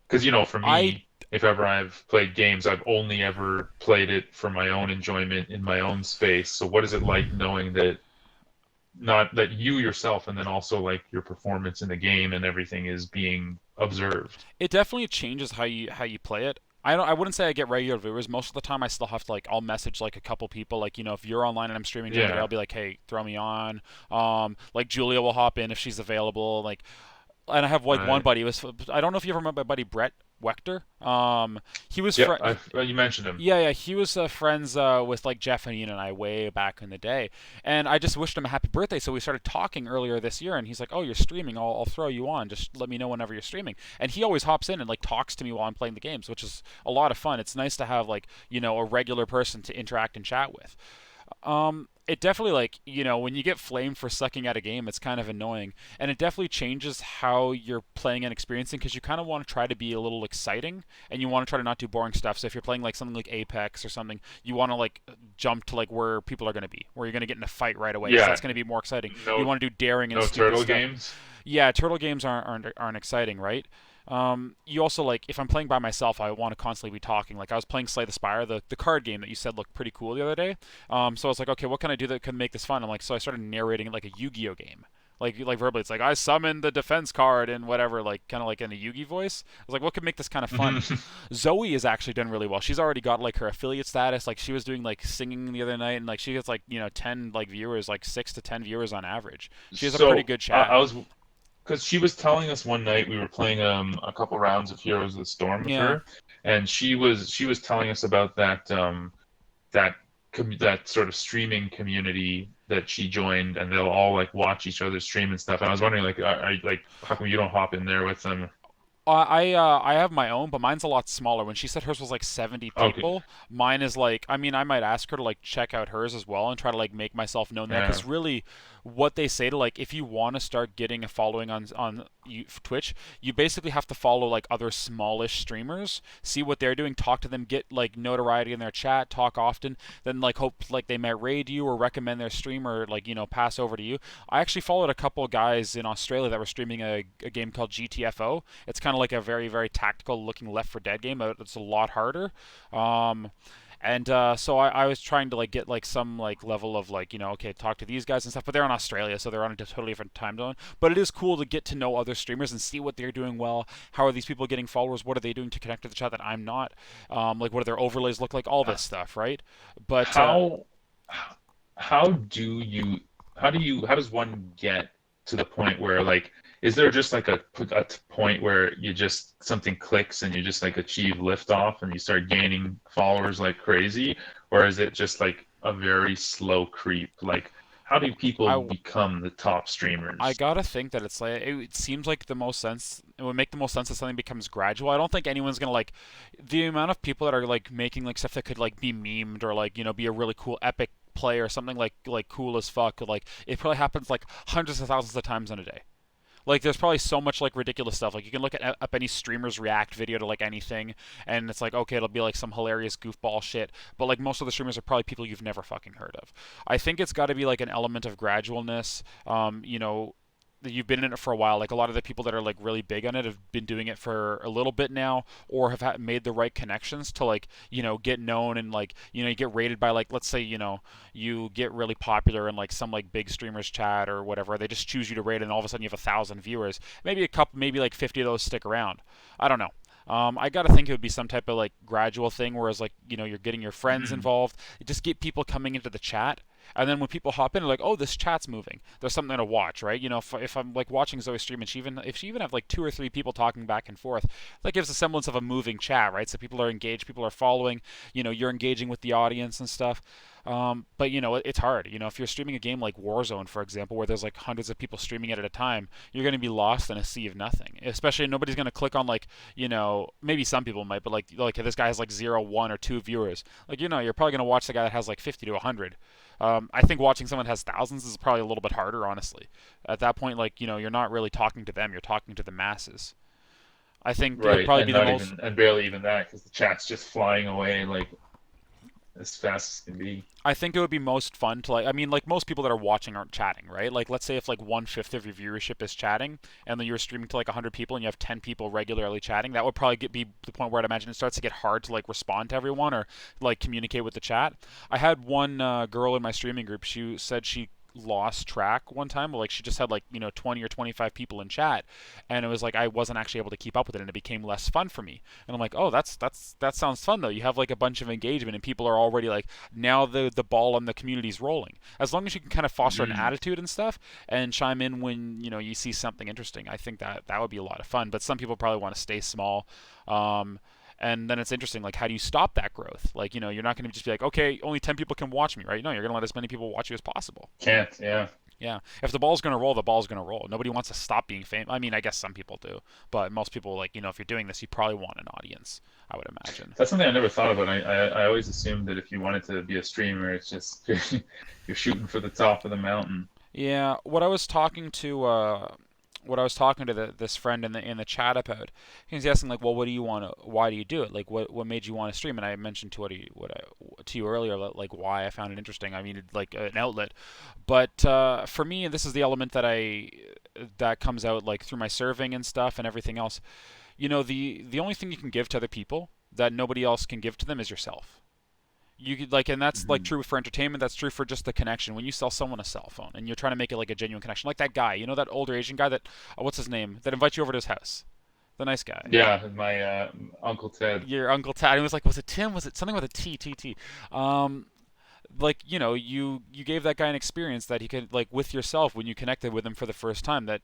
Because, for I me, if ever I've played games, I've only ever played it for my own enjoyment in my own space. So what is it like knowing that not that you yourself and then also like your performance in the game and everything is being observed? it definitely changes how you play it. I wouldn't say I get regular viewers. Most of the time I still have to like I'll message like a couple people, like if you're online and I'm streaming during the day, I'll Yeah. be like, hey, throw me on. Like Julia will hop in if she's available. Like, and I have like one Right. buddy. I don't know if you ever met my buddy Brett Wechter. He was Yep. You mentioned him. yeah, yeah, he was friends with like Jeff and Ian and I way back in the day, and I just wished him a happy birthday. So we started talking earlier this year, and he's like, "Oh, you're streaming? I'll throw you on. Just let me know whenever you're streaming." And he always hops in and like talks to me while I'm playing the games, which is a lot of fun. It's nice to have like a regular person to interact and chat with. It definitely like when you get flamed for sucking at a game, it's kind of annoying, and it definitely changes how you're playing and experiencing because you kind of want to try to be a little exciting, and you want to try to not do boring stuff. So if you're playing like something like Apex or something, you want to like jump to like where people are going to be, where you're going to get in a fight right away, because Yeah. that's going to be more exciting. You No, want to do daring and no stupid turtle stuff. games. Yeah, turtle games aren't exciting, right? You also like if I'm playing by myself, I want to constantly be talking. Like I was playing Slay the Spire, the card game that you said looked pretty cool the other day. So I was like, okay, what can I do that can make this fun? I'm like, so I started narrating it like a Yu-Gi-Oh game. Like verbally, it's like I summoned the defense card and whatever, like kind of like in a Yugi voice. I was like, what could make this kind of fun? Zoe has actually done really well. She's already got like her affiliate status. Like she was doing like singing the other night, and like she gets like 10 like viewers, like 6 to 10 viewers on average. She has a pretty So good I chat. was because she was telling us one night we were playing a couple rounds of Heroes of the Storm with Yeah. her, and she was telling us about that that sort of streaming community that she joined, and they'll all like watch each other stream and stuff. And I was wondering, like, like, how come you don't hop in there with them? I have my own, but mine's a lot smaller. When she said hers was like 70 Okay, people, mine is like, I mean, I might ask her to like check out hers as well and try to like make myself known there, yeah, because really, what they say to like, if you want to start getting a following on Twitch, you basically have to follow like other smallish streamers, see what they're doing, talk to them, get like notoriety in their chat, talk often, then like hope like they might raid you or recommend their stream or like pass over to you. I actually followed a couple of guys in Australia that were streaming a game called GTFO. It's kind of like a very, very tactical looking Left 4 Dead game. It's a lot harder. Um, and so I was trying to like get like some like level of like okay, talk to these guys and stuff, but they're in Australia, so they're on a totally different time zone. But it is cool to get to know other streamers and see what they're doing well. How are these people getting followers? What are they doing to connect to the chat that I'm not? Like what do their overlays look like? All Uh, this stuff, right? But how how do you how does one get to the point where, like, is there just like a point where you just something clicks and you just like achieve liftoff and you start gaining followers like crazy, or is it just like a very slow creep? Like, how do people I become the top I streamers? gotta think that it's like it seems like the most sense. It would make the most sense if something becomes gradual. I don't think anyone's gonna like the amount of people that are like making like stuff that could like be memed or like be a really cool epic play or something like cool as fuck. Like it probably happens like hundreds of thousands of times in a day. Like there's probably so much like ridiculous stuff. Like you can look at up any streamer's react video to like anything, and it's like okay, it'll be like some hilarious goofball shit. But like most of the streamers are probably people you've never fucking heard of. I think it's got to be like an element of gradualness. That you've been in it for a while. Like a lot of the people that are like really big on it have been doing it for a little bit now, or have made the right connections to like get known and like you get rated by like let's say you get really popular in like some like big streamers chat or whatever. They just choose you to rate, and all of a sudden you have 1,000 viewers. Maybe a couple, maybe like 50 of those stick around. I don't know. I gotta think it would be some type of like gradual thing, whereas like you're getting your friends Mhm. involved. You just get people coming into the chat, and then when people hop in, they're like, "Oh, this chat's moving. There's something to watch, right?" If I'm like watching Zoe stream, and if she even have like two or three people talking back and forth, that gives a semblance of a moving chat, right? So people are engaged, people are following. You're engaging with the audience and stuff. But it's hard. If you're streaming a game like Warzone, for example, where there's like hundreds of people streaming it at a time, you're going to be lost in a sea of nothing. Especially nobody's going to click on like maybe some people might, but like this guy has like zero, one, or two viewers. Like you're probably going to watch the guy that has like 50 to 100. I think watching someone that has thousands is probably a little bit harder, honestly. At that point, like you're not really talking to them; you're talking to the masses. I think it would Right, probably and be the not most. even and barely even that because the chat's just flying away like as fast as can be. I think it would be most fun to like. I mean, like most people that are watching aren't chatting, right? Like, let's say if like 1/5 of your viewership is chatting, and then you're streaming to like 100 people, and you have 10 people regularly chatting. That would probably be the point where I'd imagine it starts to get hard to like respond to everyone or like communicate with the chat. I had one girl in my streaming group. She said she lost track one time. Like she just had like 20 or 25 people in chat, and it was like I wasn't actually able to keep up with it, and it became less fun for me. And I'm like, oh, that sounds fun though. You have like a bunch of engagement, and people are already like now the ball on the community's rolling. As long as you can kind of foster an Mm. attitude and stuff, and chime in when you see something interesting, I think that would be a lot of fun. But some people probably want to stay small. Um, and then it's interesting, like, how do you stop that growth? Like, you're not going to just be like, okay, only 10 people can watch me, right? No, you're going to let as many people watch you as possible. Can't, yeah. Yeah. If the ball's going to roll, the ball's going to roll. Nobody wants to stop being famous. I mean, I guess some people do. But most people, like, if you're doing this, you probably want an audience, I would imagine. That's something I never thought about. I always assumed that if you wanted to be a streamer, it's just you're shooting for the top of the mountain. Yeah. What I was talking to this friend in the chat about, he was asking like, well, what do you want to? Why do you do it? Like, what made you want to stream? And I mentioned to you earlier, like why I found it interesting. I needed like an outlet, but for me, this is the element that comes out like through my serving and stuff and everything else. The only thing you can give to other people that nobody else can give to them is yourself. You could like, and that's like Hmm. true for entertainment. That's true for just the connection. When you sell someone a cell phone and you're trying to make it like a genuine connection, like that guy, that older Asian guy that, what's his name, that invites you over to his house, the nice guy, Yeah, my Uncle Ted. your Uncle Tad. He was like, was it Tim? Was it something with a T? T T. Um, like you gave that guy an experience that he could like with yourself when you connected with him for the first time. That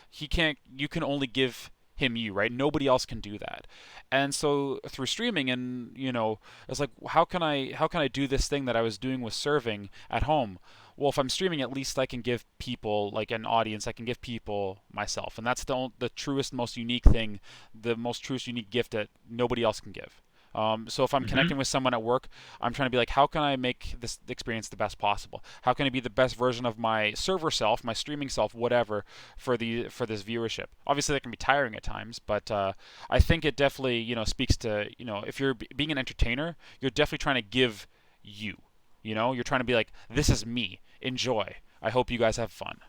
he can't. You can only give him you, right? Nobody else can do that. And so through streaming, and it's like, how can I do this thing that I was doing with serving at home? Well, if I'm streaming, at least I can give people, like an audience, I can give people myself, and that's the truest, most unique thing, the most truest, unique gift that nobody else can give. So if I'm Hmm. connecting with someone at work, I'm trying to be like, how can I make this experience the best possible? How can I be the best version of my server self, my streaming self, whatever, for this viewership? Obviously, that can be tiring at times, but I think it definitely speaks to if you're being an entertainer, you're definitely trying to give you. You're trying to be like, this is me. Enjoy. I hope you guys have fun.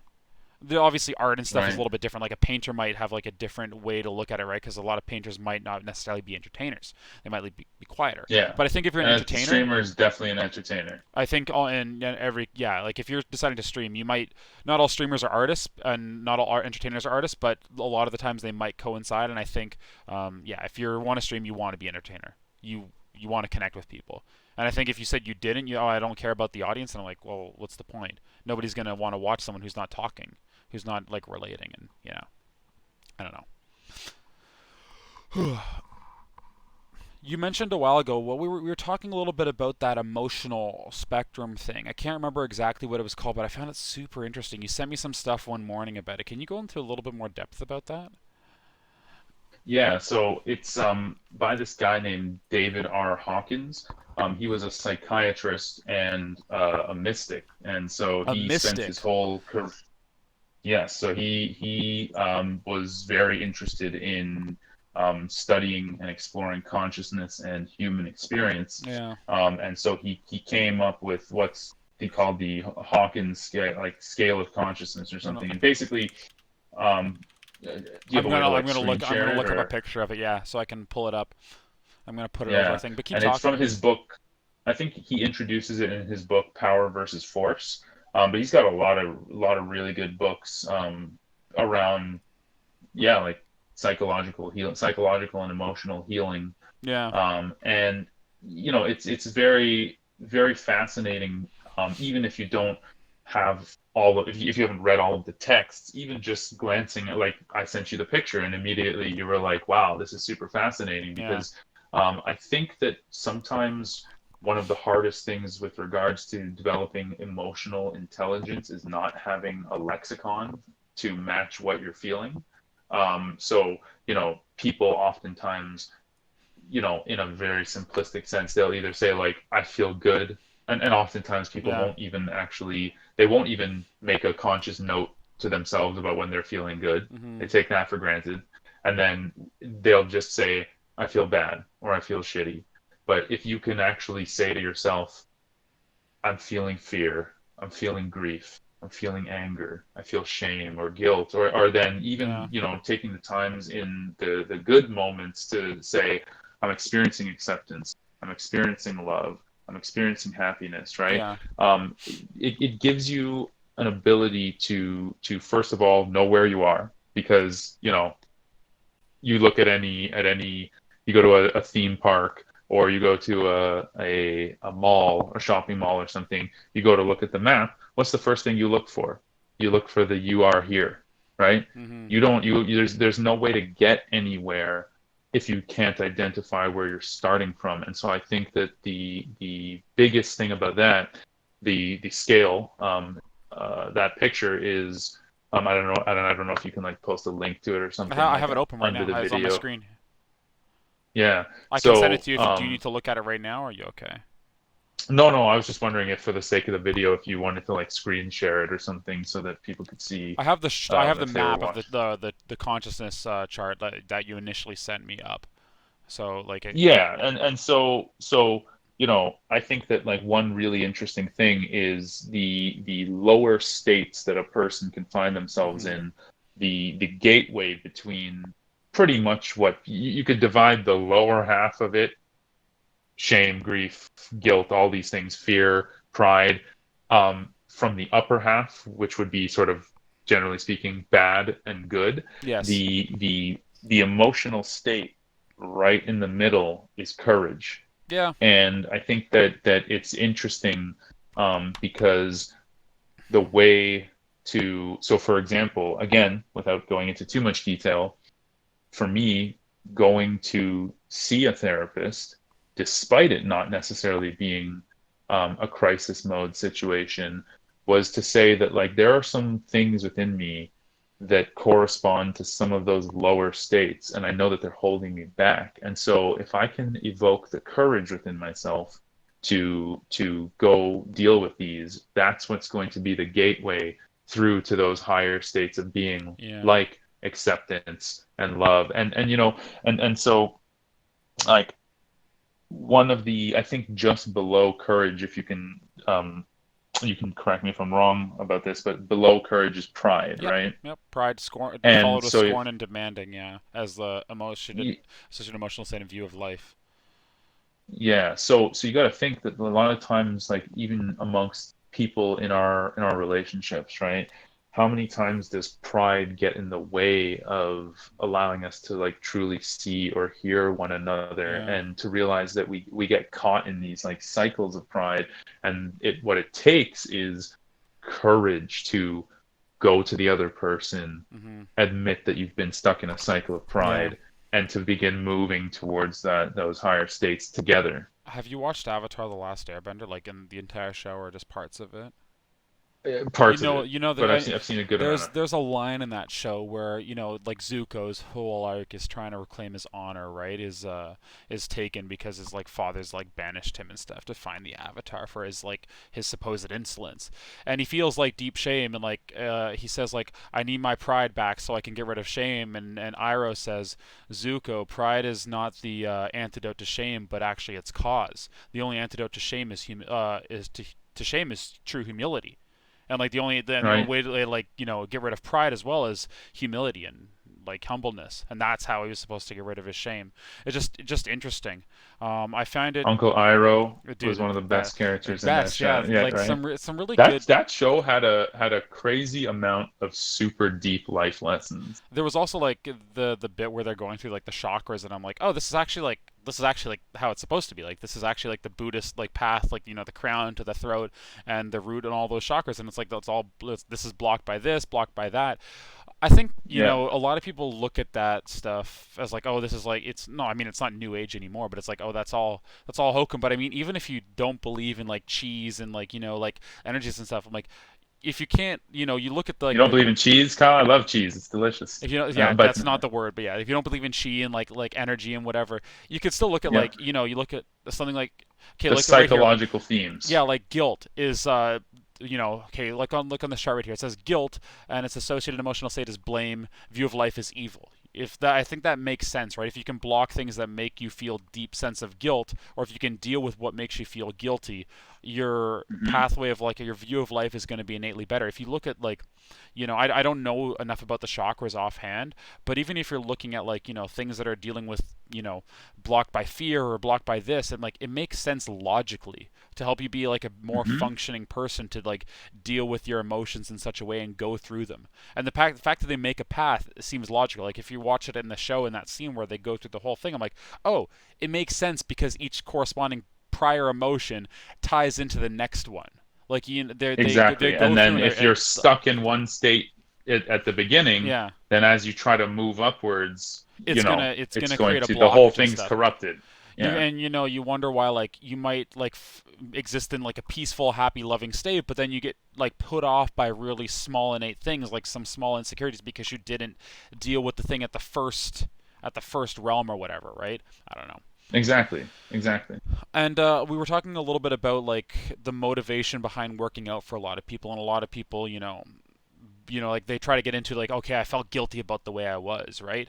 Obviously, art and stuff is a Right. little bit different. Like a painter might have like a different way to look at it, right? Because a lot of painters might not necessarily be entertainers. They might be quieter. Yeah. But I think if you're an The entertainer, streamer is definitely an entertainer. I think all in every yeah, like if you're deciding to stream, you might not all streamers are artists and not all art entertainers are artists, but a lot of the times they might coincide. And I think yeah, if you want to stream, you want to be an entertainer. You want to connect with people. And I think if you said you didn't, I don't care about the audience, and I'm like, well, what's the point? Nobody's gonna want to watch someone who's not talking, who's not like relating, and I don't know. You mentioned a while ago, well, we were talking a little bit about that emotional spectrum thing. I can't remember exactly what it was called, but I found it super interesting. You sent me some stuff one morning about it. Can you go into a little bit more depth about that? Yeah, so it's by this guy named David R. Hawkins. He was a psychiatrist and a mystic, and so A he spent his mystic. whole career. Yeah, so he was very interested in studying and exploring consciousness and human experience, Yeah. and so he came up with what's he called the Hawkins scale, like scale of consciousness or I don't know. something. And basically, do you have a way to like screen I'm gonna share it look up a or? picture of it. Yeah, so I can pull it up. I'm gonna put it over a Yeah, thing. But keep and it's from talking. his book. I think he introduces it in his book Power versus Force. But he's got a lot of really good books around, yeah, like psychological and emotional healing. Yeah. And it's very very fascinating. Even if you don't have if you haven't read all of the texts, even just glancing at, like, I sent you the picture and immediately you were like, wow, this is super fascinating. Yeah. Because I think that sometimes one of the hardest things with regards to developing emotional intelligence is not having a lexicon to match what you're feeling. So, people oftentimes, in a very simplistic sense, they'll either say like, I feel good. And oftentimes people Yeah. they won't even make a conscious note to themselves about when they're feeling good. They Mhm. take that for granted. And then they'll just say, I feel bad or I feel shitty. But if you can actually say to yourself, I'm feeling fear, I'm feeling grief, I'm feeling anger, I feel shame or guilt, or then even, Yeah. taking the times in the good moments to say, I'm experiencing acceptance, I'm experiencing love, I'm experiencing happiness, right? Yeah. It gives you an ability to first of all know where you are, because you look at any you go to a theme park, or you go to a mall, a shopping mall or something. You go to look at the map, what's the first thing you look for? You look for the "you are here," right? Mhm. You don't you there's no way to get anywhere if you can't identify where you're starting from. And so I think that the biggest thing about that, the scale, that picture is, I don't know if you can like post a link to it or something I like have it open right under now. the It's on my video. screen. Yeah. I can send it So, to you if do you need to look at it right now, or are you okay? no, no, I was just wondering if for the sake of the video, if you wanted to like screen share it or something so that people could see, I have the if they were map of watching. the consciousness chart that you initially sent me up. So like Yeah, and so I think that like one really interesting thing is the lower states that a person can find themselves mhm. in, the gateway between pretty much what you could divide the lower half of it: shame, grief, guilt, all these things, fear, pride, from the upper half, which would be sort of, generally speaking, bad and good. Yes. The emotional state right in the middle is courage. Yeah. And I think that it's interesting, because the way so for example, again, without going into too much detail, for me, going to see a therapist, despite it not necessarily being a crisis mode situation, was to say that like there are some things within me that correspond to some of those lower states, and I know that they're holding me back. And so if I can evoke the courage within myself to go deal with these, that's what's going to be the gateway through to those higher states of being, Yeah. like acceptance and love. And and so like one of the, I think just below courage, if you can correct me if I'm wrong about this, but below courage is pride, Yep. right? Yep. Pride, scorn, And followed with so if scorn and demanding. Yeah, as the emotion, such an emotional state and view of life. Yeah, so you got to think that a lot of times, like even amongst people in our relationships, right? How many times does pride get in the way of allowing us to like truly see or hear one another, Yeah. and to realize that we get caught in these like cycles of pride, and it what it takes is courage to go to the other person, Mhm. admit that you've been stuck in a cycle of Yeah. pride, and to begin moving towards those higher states together. Have you watched Avatar: The Last Airbender, like in the entire show or just parts of it? Parts of it, You know, but I've seen a good amount of. there's a line in that show where like Zuko's whole arc is trying to reclaim his honor, right? Is taken because his like father's like banished him and stuff to find the Avatar for his like his supposed insolence, and he feels like deep shame and like he says like I need my pride back so I can get rid of shame, and Iroh says Zuko, pride is not the antidote to shame, but actually its cause. The only antidote to shame is to shame is true humility, and like the only Right, way to like get rid of pride as well as humility and like humbleness, and that's how he was supposed to get rid of his shame. It's just interesting. I find it, Uncle Iroh was dude, one of the best characters in that best, show. yeah, Yeah, like right. some really good. That show had a crazy amount of super deep life lessons. There was also like the bit where they're going through like the chakras, and I'm like, oh, this is actually like how it's supposed to be. Like this is actually like the Buddhist like path, like the crown to the throat and the root and all those chakras, and it's like that's all. This is blocked by this, blocked by that. I think Yeah. a lot of people look at that stuff as like, oh, this is like it's no, I mean it's not new age anymore, but it's like, oh, that's all hokum. But I mean, even if you don't believe in like cheese and like like energies and stuff, I'm like, if you can't, you look at You like don't the believe in cheese, Kyle? I love cheese. It's delicious. if you know, yeah, But that's not the word, but yeah, if you don't believe in chi and like energy and whatever, you could still look at yeah, like you look at something like, okay, the look at right here, psychological themes. yeah, like guilt is okay, look on the chart right here. It says guilt and its associated emotional state is blame, view of life is evil. If that, I think that makes sense, right? If you can block things that make you feel deep sense of guilt, or if you can deal with what makes you feel guilty, your Hmm. pathway of like your view of life is going to be innately better. If you look at like, I don't know enough about the chakras offhand, but even if you're looking at like things that are dealing with blocked by fear or blocked by this, and like it makes sense logically to help you be like a more Hmm. functioning person to like deal with your emotions in such a way and go through them. And the fact that they make a path seems logical. Like if you watch it in the show in that scene where they go through the whole thing, I'm like, oh, it makes sense because each corresponding prior emotion ties into the next one. Like they Exactly. go And through then and if they're you're stuck in one state at the beginning, yeah, then as you try to move upwards, it's it's gonna going create a to, the whole blockage and thing's stuff. corrupted. You Yeah. and you wonder why like you might like exist in like a peaceful, happy, loving state, but then you get like put off by really small innate things like some small insecurities because you didn't deal with the thing at the first realm or whatever, right? I don't know. Exactly. Exactly. And we were talking a little bit about like the motivation behind working out for a lot of people, and a lot of people, like they try to get into like, okay, I felt guilty about the way I was, right?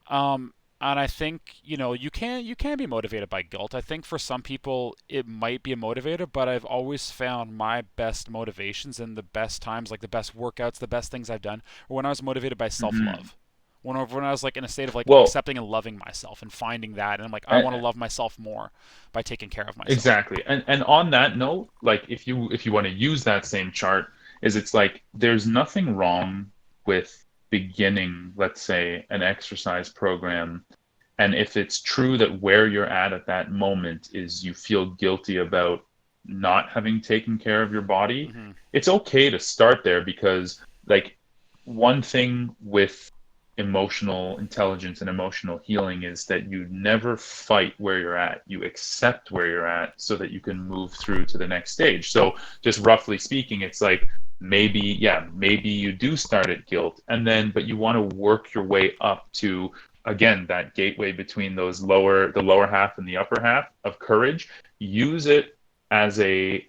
Um, and I think you can be motivated by guilt. I think for some people it might be a motivator, but I've always found my best motivations and the best times, like the best workouts, the best things I've done, were when I was motivated by self Hmm. love. When I was like in a state of like Well, accepting and loving myself and finding that, and I'm like, I uh, want to love myself more by taking care of myself. exactly. And on that note, like if you want to use that same chart, is it's like there's nothing wrong with beginning, let's say, an exercise program. And if it's true that where you're at that moment is you feel guilty about not having taken care of your body, Hmm. it's okay to start there, because like one thing with emotional intelligence and emotional healing is that you never fight where you're at. You accept where you're at so that you can move through to the next stage. So just roughly speaking, it's like maybe, yeah, maybe you do start at guilt and then, but you want to work your way up to, again, that gateway between the lower half and the upper half of courage. Use it as a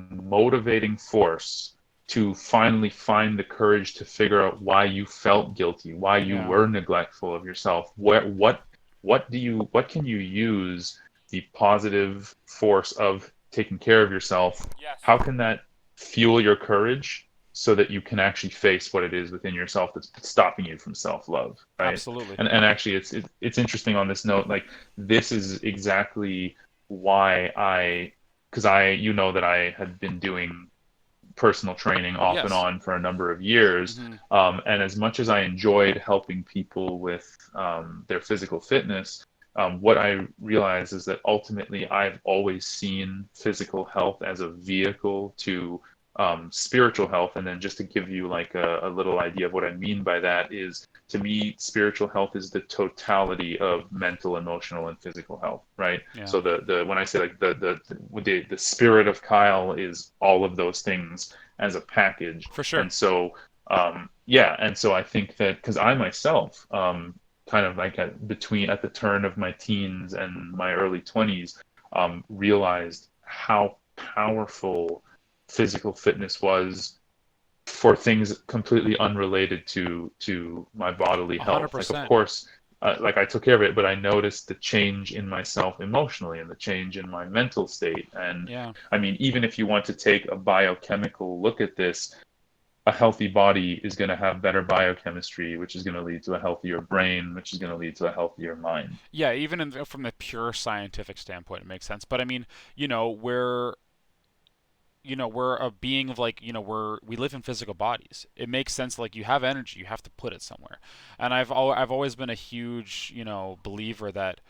motivating force to finally find the courage to figure out why you felt guilty, why you Yeah. were neglectful of yourself. What can you use the positive force of taking care of yourself? Yes. How can that fuel your courage so that you can actually face what it is within yourself that's stopping you from self-love, right? Absolutely. And actually, it's interesting on this note. Like this is exactly why because you know that I had been doing personal training off and Yes. on for a number of years. Hmm. And as much as I enjoyed helping people with their physical fitness, what I realize is that ultimately I've always seen physical health as a vehicle to spiritual health. And then just to give you like a little idea of what I mean by that is, to me, spiritual health is the totality of mental, emotional, and physical health, right? Yeah. So the when I say like the spirit of Kyle is all of those things as a package. For sure. And so yeah, and so I think that because I myself kind of like at the turn of my teens and my early 20s realized how powerful physical fitness was for things completely unrelated to my bodily A hundred health. Like, of percent. course, like I took care of it, but I noticed the change in myself emotionally and the change in my mental state. And Yeah. I mean, even if you want to take a biochemical look at this, a healthy body is going to have better biochemistry, which is going to lead to a healthier brain, which is going to lead to a healthier mind. Yeah. Even from the pure scientific standpoint, it makes sense. But I mean, you know, we're a being of like, we live in physical bodies. It makes sense, like you have energy, you have to put it somewhere. And I've always been a huge, believer that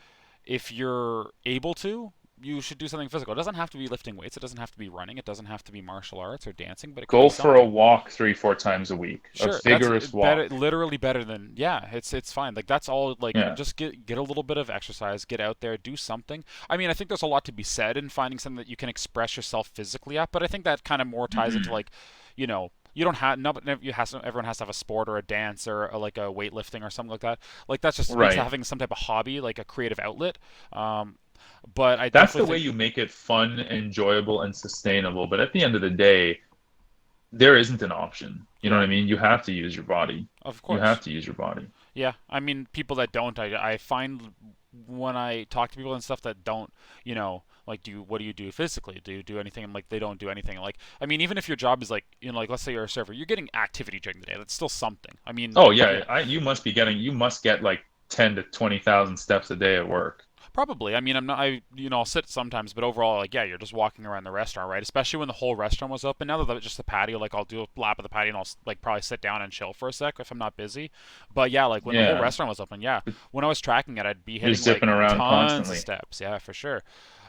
if you're able to, you should do something physical. It doesn't have to be lifting weights, it doesn't have to be running, it doesn't have to be martial arts or dancing, but it could be Go for a something. walk 3, 4 times a week, a Sure, that's vigorous better, walk. literally better than, yeah, it's fine. Like that's all, like Yeah. just get a little bit of exercise, get out there, do something. I mean, I think there's a lot to be said in finding something that you can express yourself physically at, but I think that kind of more ties into Hmm. like, you don't have no, everyone has to have a sport or a dance or like a weightlifting or something like that. Like that's just it's Right. having some type of hobby, like a creative outlet. Um, but I That's the definitely way think, you make it fun, enjoyable, and sustainable. But at the end of the day, there isn't an option. You know what yeah, I mean? You have to use your body. of You have course. to use your body. Yeah, I mean, people that don't, I find when I talk to people and stuff that don't, like, what do you do physically? Do you do anything? And like, they don't do anything. Like, I mean, even if your job is like, like, let's say you're a server, you're getting activity during the day. That's still something. I mean, Oh yeah, yeah, you must get like 10 to 20,000 steps a day at work. probably. I mean, I'm not, I'll sit sometimes, but overall, like, yeah, you're just walking around the restaurant, right? Especially when the whole restaurant was open. Now that it's just the patio, like, I'll do a lap of the patio and I'll like probably sit down and chill for a sec if I'm not busy. But yeah, like when the whole Yeah, restaurant was open, yeah, when I was tracking it, I'd be you're hitting like zipping around tons of constantly. steps. Yeah, for sure.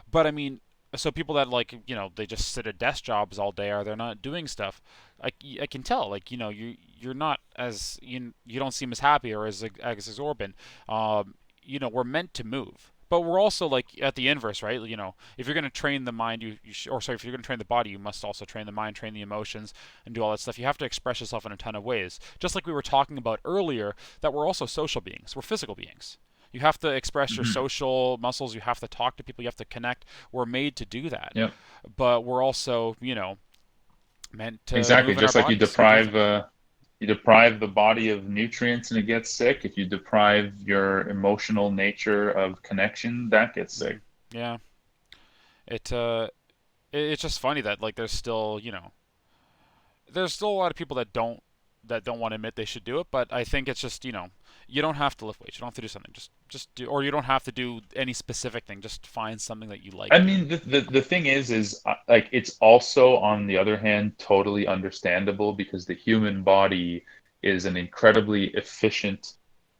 But I mean, so people that like, they just sit at desk jobs all day or they're not doing stuff. I can tell, like, you're not as you don't seem as happy or as exorbitant. We're meant to move, but we're also like at the inverse, right? If you're going to train the mind, or sorry, if you're going to train the body, you must also train the mind, train the emotions, and do all that stuff. You have to express yourself in a ton of ways. Just like we were talking about earlier, that we're also social beings. We're physical beings. You have to express your Hmm. social muscles. You have to talk to people. You have to connect. We're made to do that, Yep, but we're also, meant to exactly. move in our Just like bodies and do things. you deprive the body of nutrients and it gets sick. If you deprive your emotional nature of connection, that gets Hmm. sick. Yeah, it uh, it's just funny that like there's still a lot of people that don't want to admit they should do it, but I think it's just, you don't have to lift weights. You don't have to do something. Just do, or you don't have to do any specific thing. Just find something that you I like doing. mean, the thing is like it's also on the other hand totally understandable because the human body is an incredibly efficient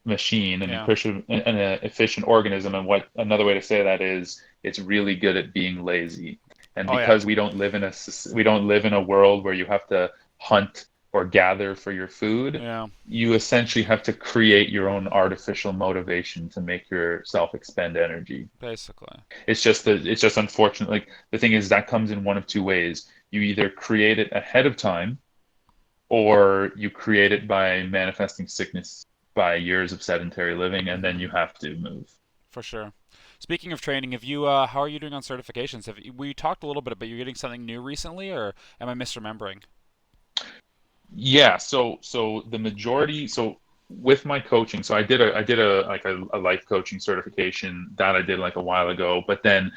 machine, Yeah. an efficient organism. And what another way to say that is it's really good at being lazy. And Oh yeah. because we don't live in a world where you have to hunt or gather for your food, Yeah, you essentially have to create your own artificial motivation to make yourself expend energy. basically. It's just unfortunate. Like the thing is that comes in one of two ways. You either create it ahead of time, or you create it by manifesting sickness by years of sedentary living, and then you Hmm. have to move. For sure. Speaking of training, have you how are you doing on certifications? We talked a little bit, but you're getting something new recently, or am I misremembering? Yeah, so the majority, so with my coaching, so I did a like a life coaching certification that I did like a while ago, but then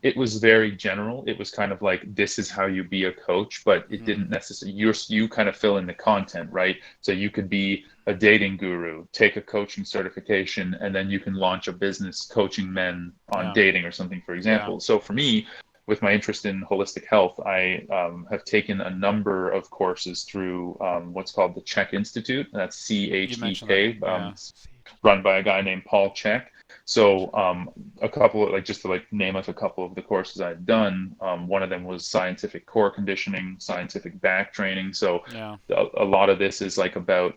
it was very general. It was kind of like this is how you be a coach, but it Hmm. didn't necessarily you kind of fill in the content, right? So you could be a dating guru, take a coaching certification, and then you can launch a business coaching men on Yeah, dating or something, for yeah. example. So for me, with my interest in holistic health, I have taken a number of courses through what's called the Czech Institute. That's You mentioned that. CHEK, Yeah. run by a guy named Paul Chek. So a couple of, like, just to like name off a couple of the courses I've done. One of them was scientific core conditioning, scientific back training. So Yeah. a lot of this is like about,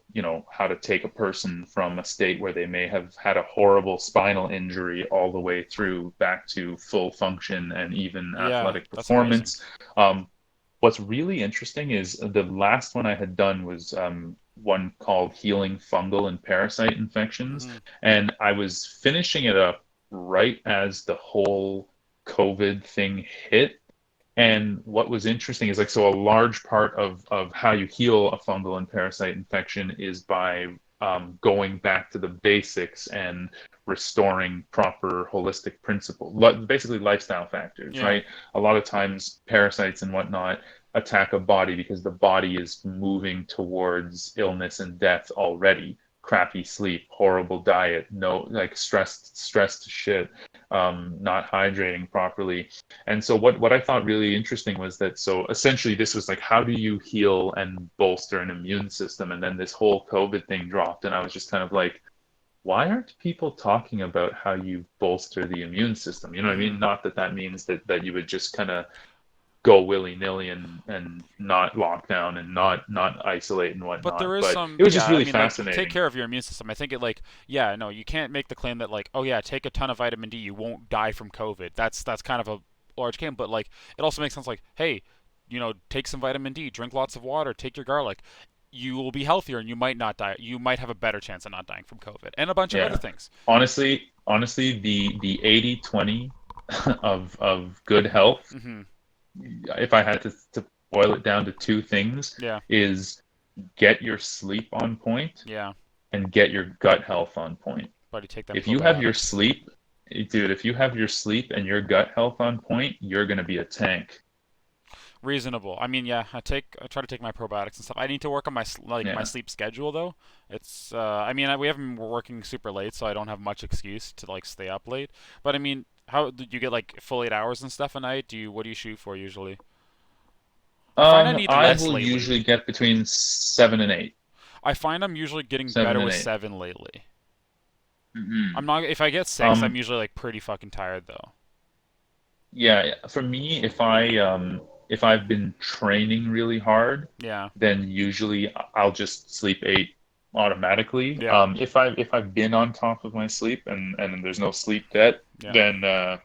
how to take a person from a state where they may have had a horrible spinal injury all the way through back to full function and even Yeah, athletic that's amazing. performance. What's really interesting is the last one I had done was one called Healing Fungal and Parasite Infections. Hmm. And I was finishing it up right as the whole COVID thing hit. And what was interesting is, like, so a large part of how you heal a fungal and parasite infection is by going back to the basics and restoring proper holistic principle, basically lifestyle factors, Yeah. right? A lot of times parasites and whatnot attack a body because the body is moving towards illness and death already. Crappy sleep, horrible diet, no, like stressed shit, not hydrating properly. And so what I thought really interesting was that, so essentially this was like, how do you heal and bolster an immune system? And then this whole COVID thing dropped, and I was just kind of like, why aren't people talking about how you bolster the immune system? You know what I mean? Hmm. Not that that means that you would just kind of go willy-nilly and not lock down and not isolate and But whatnot, there is but some, it was just yeah, I really mean, like, take fascinating. care of your immune system. I think it, like, yeah, no, you can't make the claim that, like, oh, yeah, take a ton of vitamin D, you won't die from COVID. That's kind of a large claim, but, like, it also makes sense, like, hey, take some vitamin D, drink lots of water, take your garlic. You will be healthier and you might not die. You might have a better chance of not dying from COVID and a bunch of other Yeah. things. Honestly, the 80/20 of good health, Hmm. if I had to boil it down to two things, Yeah, is get your sleep on point yeah. and get your gut health on point. Buddy, take them If you have your probiotics. sleep, dude, if you have your sleep and your gut health on point, you're gonna be a tank. Reasonable. I mean, yeah, I try to take my probiotics and stuff. I need to work on my Yeah. sleep schedule though. It's I mean, we haven't been working super late, so I don't have much excuse to like stay up late. But I mean, how do you get like full 8 hours and stuff a night? What do you shoot for usually? I find I need I less will lately. usually get between 7 and 8. I find I'm usually getting Seven better and with eight. 7 lately. Mm-hmm. I'm not if I get 6, I'm Um, usually like pretty fucking tired though. yeah, for me, if I've been training really hard, Yeah. then usually I'll just sleep 8 automatically. Yeah. If I've been on top of my sleep and there's no sleep debt, Yeah. then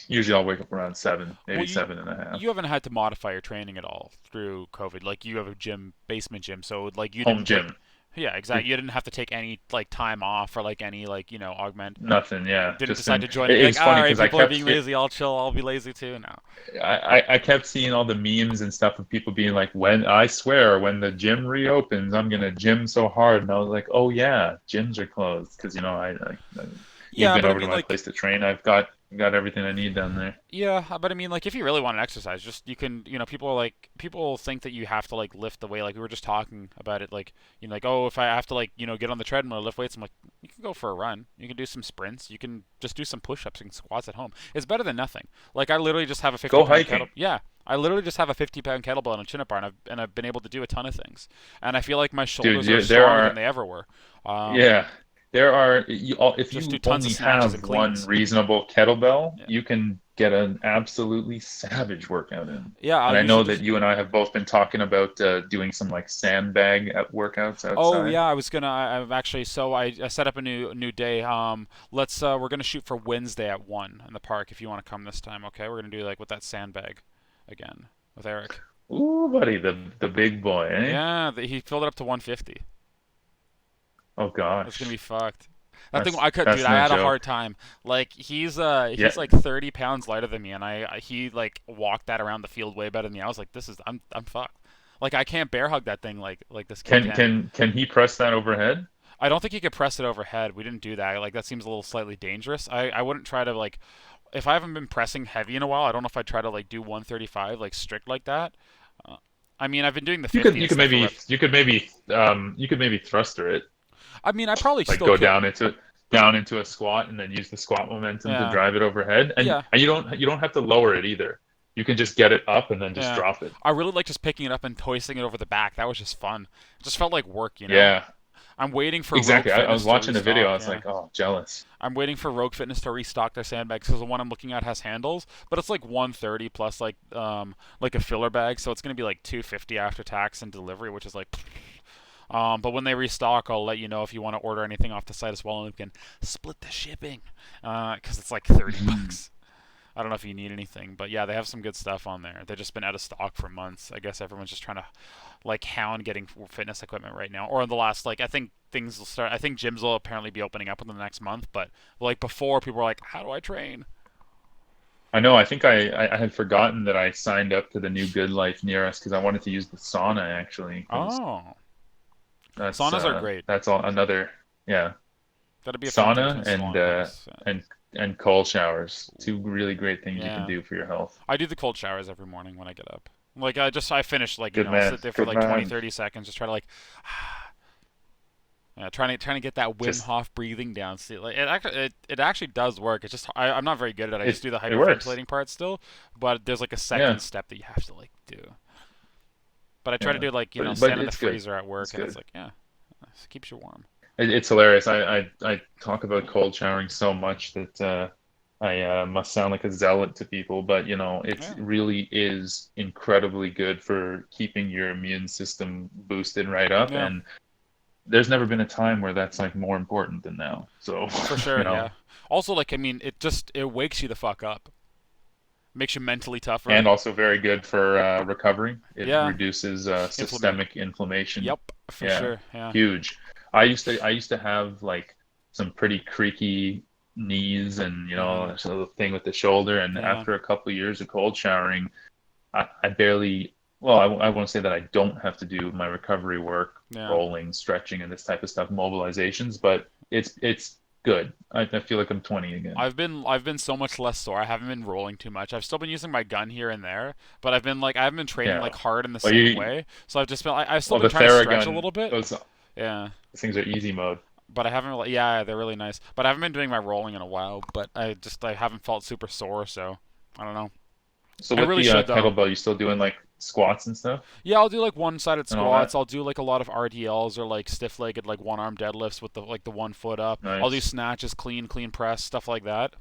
usually I'll wake up around 7, Well, maybe 7.5. you haven't had to modify your training at all through COVID. Like you have a basement gym, so like you Home didn't take. gym. Yeah, exactly. You didn't have to take any like time off or like any like augment. Nothing, yeah. Didn't Just decide been to join and it, be it like, was all funny right, because I people are kept being it, lazy. I'll chill. I'll be lazy too now. I kept seeing all the memes and stuff of people being like, when I swear when the gym reopens, I'm gonna gym so hard. And I was like, oh yeah, gyms are closed because you've Yeah, been but I over to mean, my like, place to train. I've got everything I need down there. yeah, but I mean, like, if you really want to exercise, just you can, people are like, people think that you have to like lift the weight. Like we were just talking about it, like, like, oh, if I have to like, get on the treadmill or lift weights, I'm like, you can go for a run. You can do some sprints. You can just do some push-ups and squats at home. It's better than nothing. Like I literally just have a 50 Go pound kettle. hiking, Yeah, I literally just have a 50-pound kettlebell and a chin-up bar, and I've been able to do a ton of things. And I feel like my dude. shoulders are There stronger than are they ever were. Um, Yeah, there are. If just do you tons of only snatches and have one cleans. reasonable kettlebell, Yeah. you can get an absolutely savage workout in. Yeah, I'll And I usually know that just. you and I have both been talking about doing some like sandbag workouts Oh outside. yeah, I was gonna. I've actually. So I set up a new day. Let's. We're gonna shoot for Wednesday at 1 in the park. If you want to come this time, okay? We're gonna do like with that sandbag, again with Eric. Ooh, buddy, the big boy, eh? Yeah, he filled it up to 150. Oh That's gonna be gosh, fucked. That thing that's I could, dude. that's I no had a joke. hard time. Like Yeah, he's like 30 pounds lighter than me, and he like walked that around the field way better than me. I was like, this is I'm fucked. Like I can't bear hug that thing like this kid can can. can can he press that overhead? I don't think he could press it overhead. We didn't do that. Like that seems a little slightly dangerous. I wouldn't try to like if I haven't been pressing heavy in a while. I don't know if I'd try to like do 135 like strict like that. Uh, I mean, I've been doing the You could 50 you and could stuff for maybe rep. thruster it, I mean, I probably like still go could. down into a squat and then use the squat momentum to Yeah, drive it overhead. yeah. And you don't have to lower it either. You can just get it up and then just Yeah, drop it. I really like just picking it up and hoisting it over the back. That was just fun. It just felt like work, you know. Yeah, I'm waiting for Rogue exactly. I was Fitness to watching the video. I restock. was Yeah, like, oh, jealous. I'm waiting for Rogue Fitness to restock their sandbags because the one I'm looking at has handles, but it's like 130 plus like a filler bag, so it's gonna be like 250 after tax and delivery, which is like. But when they restock, I'll let you know if you want to order anything off the site as well, and we can split the shipping. Because it's like 30 bucks. I don't know if you need anything, but yeah, they have some good stuff on there. They've just been out of stock for months. I guess everyone's just trying to like hound getting fitness equipment right now. Or in the last like I think things will start. I think gyms will apparently be opening up within the next month. But like before, people were like, "How do I train?" I know. I think I had forgotten that I signed up to the new Good Life near us because I wanted to use the sauna actually because Oh, that's saunas are great. that's all another yeah That'd be a fun thing to sauna install in a house. and cold showers, two really great things you can Yeah, do for your health. I do the cold showers every morning when I get up. Like I finish like Good I'll man, sit there for good like 20 man. 30 seconds, just try to like yeah, trying to get that Wim Just Hof breathing down. See, like it actually does work. It's just I'm not very good at it. I just do the it works. hyperventilating part still, but there's like a second Yeah, step that you have to like do. But I try to yeah. do like But stand in the it's good. freezer at work, It's and it's good. like yeah, it keeps you warm. It's hilarious. I talk about cold showering so much that I must sound like a zealot to people, but it Yeah, really is incredibly good for keeping your immune system boosted right up. yeah, And there's never been a time where that's like more important than now. So, for you sure. know, Yeah. Also, like I mean, it wakes you the fuck up, makes you mentally tougher. and also very good for recovery. It Yeah, reduces implement. systemic inflammation. Yep, for Yeah, sure. Yeah. huge. I used to have like some pretty creaky knees and Mhm. so the thing with the shoulder. And Yeah. after a couple of years of cold showering, I barely. Well, I won't say that I don't have to do my recovery work, Yeah. rolling, stretching, and this type of stuff, mobilizations, but it's good. I feel like I'm 20 again. I've been so much less sore. I haven't been rolling too much. I've still been using my gun here and there, but I haven't been training Yeah. like hard in the Well, same way. So I've just been I've still well, been the trying to stretch a Theragun, little bit. Yeah, those things are easy mode. but I haven't really. Yeah, they're really nice. But I haven't been doing my rolling in a while. But I haven't felt super sore. So I don't know. So I with really the should though. kettlebell, you still doing like squats and stuff Yeah, I'll do like one-sided and all squats. that? I'll do like a lot of RDLs or like stiff-legged like one-arm deadlifts with the 1 foot up. I'll do Nice. snatches, clean press, stuff like that.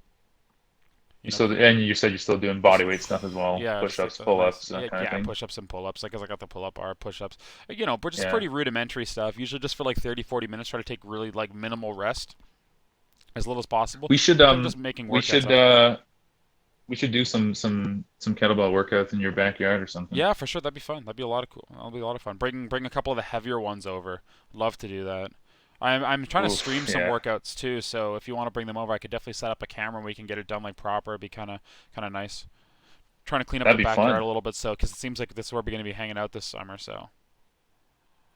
You know, And you said you're still doing body weight stuff as well, yeah, just like push-ups, the nice, pull-ups, that yeah, kind of yeah, thing. push-ups and pull-ups. Like, 'cause I got the pull-up bar, push-ups. But just Yeah. pretty rudimentary stuff. Usually just for like 30, 40 minutes. Try to take really like minimal rest, as little as possible. We should Then just making we workouts should after that. we should do some kettlebell workouts in your backyard or something. Yeah, for sure. That'd be fun. That'd be a lot of cool. That'll be a lot of fun. Bring a couple of the heavier ones over. Love to do that. I'm trying to stream Oof, some yeah. workouts too. So if you want to bring them over, I could definitely set up a camera and we can get it done like proper. It'd be kind of nice. Trying to clean up the That'd be backyard fun. a little bit, so because it seems like this is where we're going to be hanging out this summer. So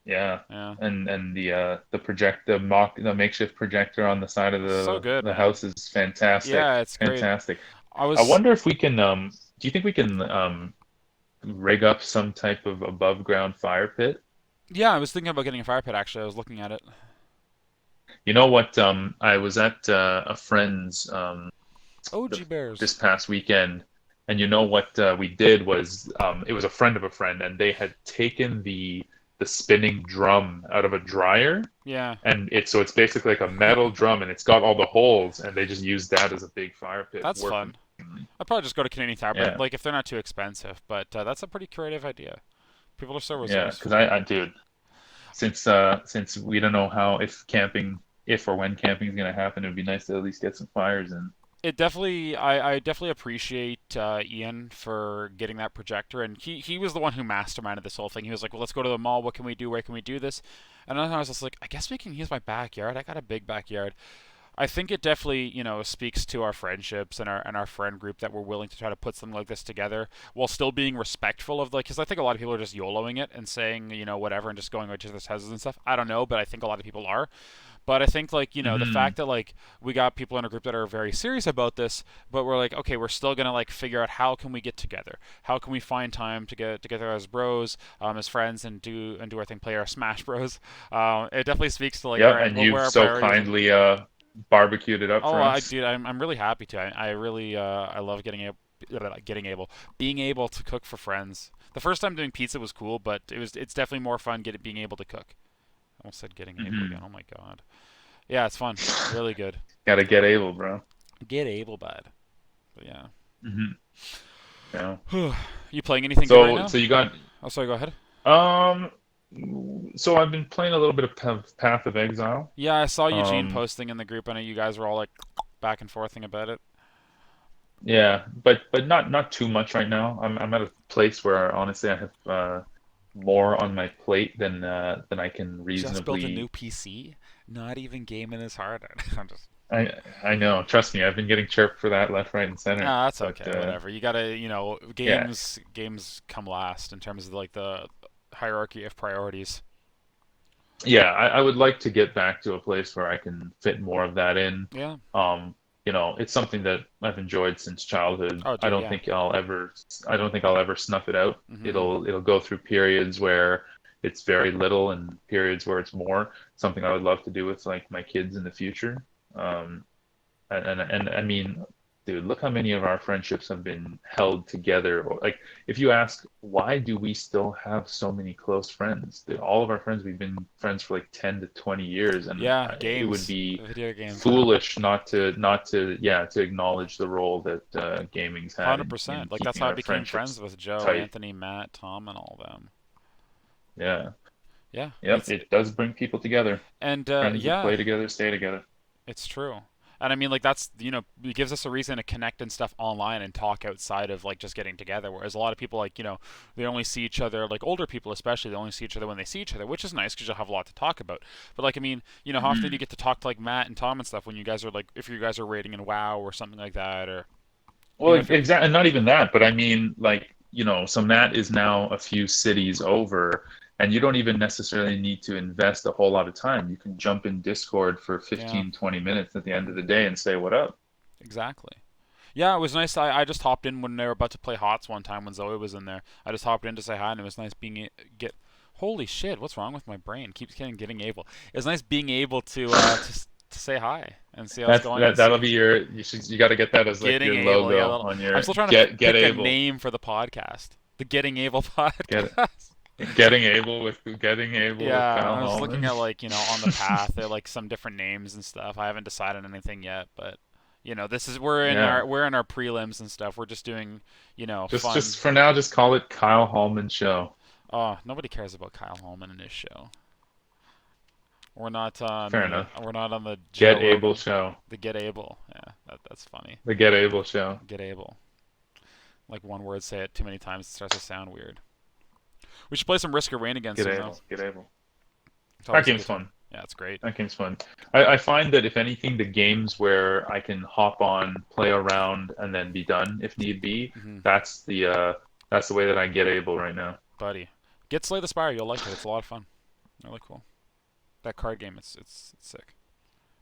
Yeah. yeah, And the makeshift projector on the side of so good, the man. house is fantastic. Yeah, it's great. Fantastic. I I was wonder if we can do you think we can rig up some type of above ground fire pit? yeah, I was thinking about getting a fire pit. Actually, I was looking at it. You know what? I was at a friend's OG this Bears. past weekend, and you know what we did was it was a friend of a friend, and they had taken the spinning drum out of a dryer, Yeah, and it's basically like a metal drum, and it's got all the holes, and they just used that as a big fire pit that's working fun. I'd probably just go to Canadian Tire, but Yeah, like if they're not too expensive. But that's a pretty creative idea. People are so yeah. Because resourceful. dude, since we don't know how if or when camping is gonna happen, it would be nice to at least get some fires in. It definitely, I definitely appreciate Ian for getting that projector, and he was the one who masterminded this whole thing. He was like, "Well, let's go to the mall. What can we do? Where can we do this?" And then I was just like, "I guess we can use my backyard. I got a big backyard." I think it definitely, speaks to our friendships and our friend group that we're willing to try to put something like this together while still being respectful of, like, because I think a lot of people are just YOLOing it and saying, whatever, and just going to each other's houses and stuff. I don't know, but I think a lot of people are. But I think, like, the Hmm. fact that, like, we got people in a group that are very serious about this, but we're like, okay, we're still gonna like figure out how can we get together, how can we find time to get together as bros, as friends, and do our thing, play our Smash Bros. It definitely speaks to like Yep, our and where you've our so priorities are. kindly barbecued it up Oh, for I us. dude, I'm really happy to. I really I love being able to cook for friends. The first time doing pizza was cool, but it's definitely more fun being able to cook. I almost said getting able again. Hmm. Oh my god. Yeah, it's fun. Really good. Gotta get able, bro. Get able, bud. But Hmm. Yeah. yeah. You playing anything good right So now? so you got Oh, sorry. Go ahead. um. So I've been playing a little bit of Path of Exile. Yeah, I saw Eugene Um. posting in the group. I know you guys were all like back and forthing about it. Yeah, but not too much right now. I'm at a place where honestly I have more on my plate than I can Just built a new reasonably. PC. Not even gaming is hard. I'm just I I know. Trust me, I've been getting chirped for that left, right, and center. Ah, that's But okay. Whatever. You gotta, yeah, games come last in terms of like the hierarchy of priorities. yeah, I would like to get back to a place where I can fit more of that in. Yeah. Um, it's something that I've enjoyed since childhood. Oh, dude. Yeah. I don't think I'll ever snuff it out. Mhm. It'll go through periods where it's very little and periods where it's more. Something I would love to do with like my kids in the future. Um, and I mean, dude, look how many of our friendships have been held together. Like, if you ask, why do we still have so many close friends? Dude, all of our friends, we've been friends for like 10 to 20 years, and Yeah. it would Games. be Video games. Yeah. foolish to acknowledge the role that gaming's had Hundred in percent. Like that's keeping how I our became friends friendships with Joe, tight. Anthony, Matt, Tom, and all them. Yeah, Yeah. yep, it does bring people together. And Friends that yeah, play together stay together. it's true. And I mean, like that's it gives us a reason to connect and stuff online and talk outside of like just getting together. Whereas a lot of people like they only see each other, like older people especially, they only see each other when they see each other, which is nice because you'll have a lot to talk about. But like I mean, how often do you Hmm. get to talk to like Matt and Tom and stuff when you guys are like if you guys are rating in WoW or something like that, or Well, even if you're exactly, and not even that, but I mean, like, so Matt is now a few cities over, and you don't even necessarily need to invest a whole lot of time. You can jump in Discord for yeah, 15, 20 minutes at the end of the day and say, "What up?" exactly. Yeah, it was nice. I just hopped in when they were about to play Hots one time when Zoe was in there. I just hopped in to say hi, and it was nice get. Holy shit! What's wrong with my brain? Keeps getting able. It was nice being able to say hi and see how it's going and That'll see be you got to get that as like getting your able. Yeah, logo on I'm your still trying to get pick a able. name for the podcast. The Getting Able Get podcast. getting able with Yeah, Kyle I was looking Hallman. at like on the path. There are like some different names and stuff. I haven't decided anything yet, but this is Yeah. we're in our prelims and stuff. We're just doing fun. Just for now, just call it Kyle Hallman Show. Oh, nobody cares about Kyle Holman in his show. Fair enough. We're not on the Joe Get Able Rogan, Show. the Get Able. Yeah, that's funny. The Get Able Show. Get Able. Like one word, say it too many times, it starts to sound weird. We should play some Risk of Rain again Get soon though. Able. Get Able. It's That always a game's good time. fun. Yeah, it's great. That game's fun. I find that if anything, the games where I can hop on, play around, and then be done if need be, Hmm. that's the way that I get able right now. Buddy, get Slay the Spire. You'll like it. It's a lot of fun. Really cool. That card game, it's sick.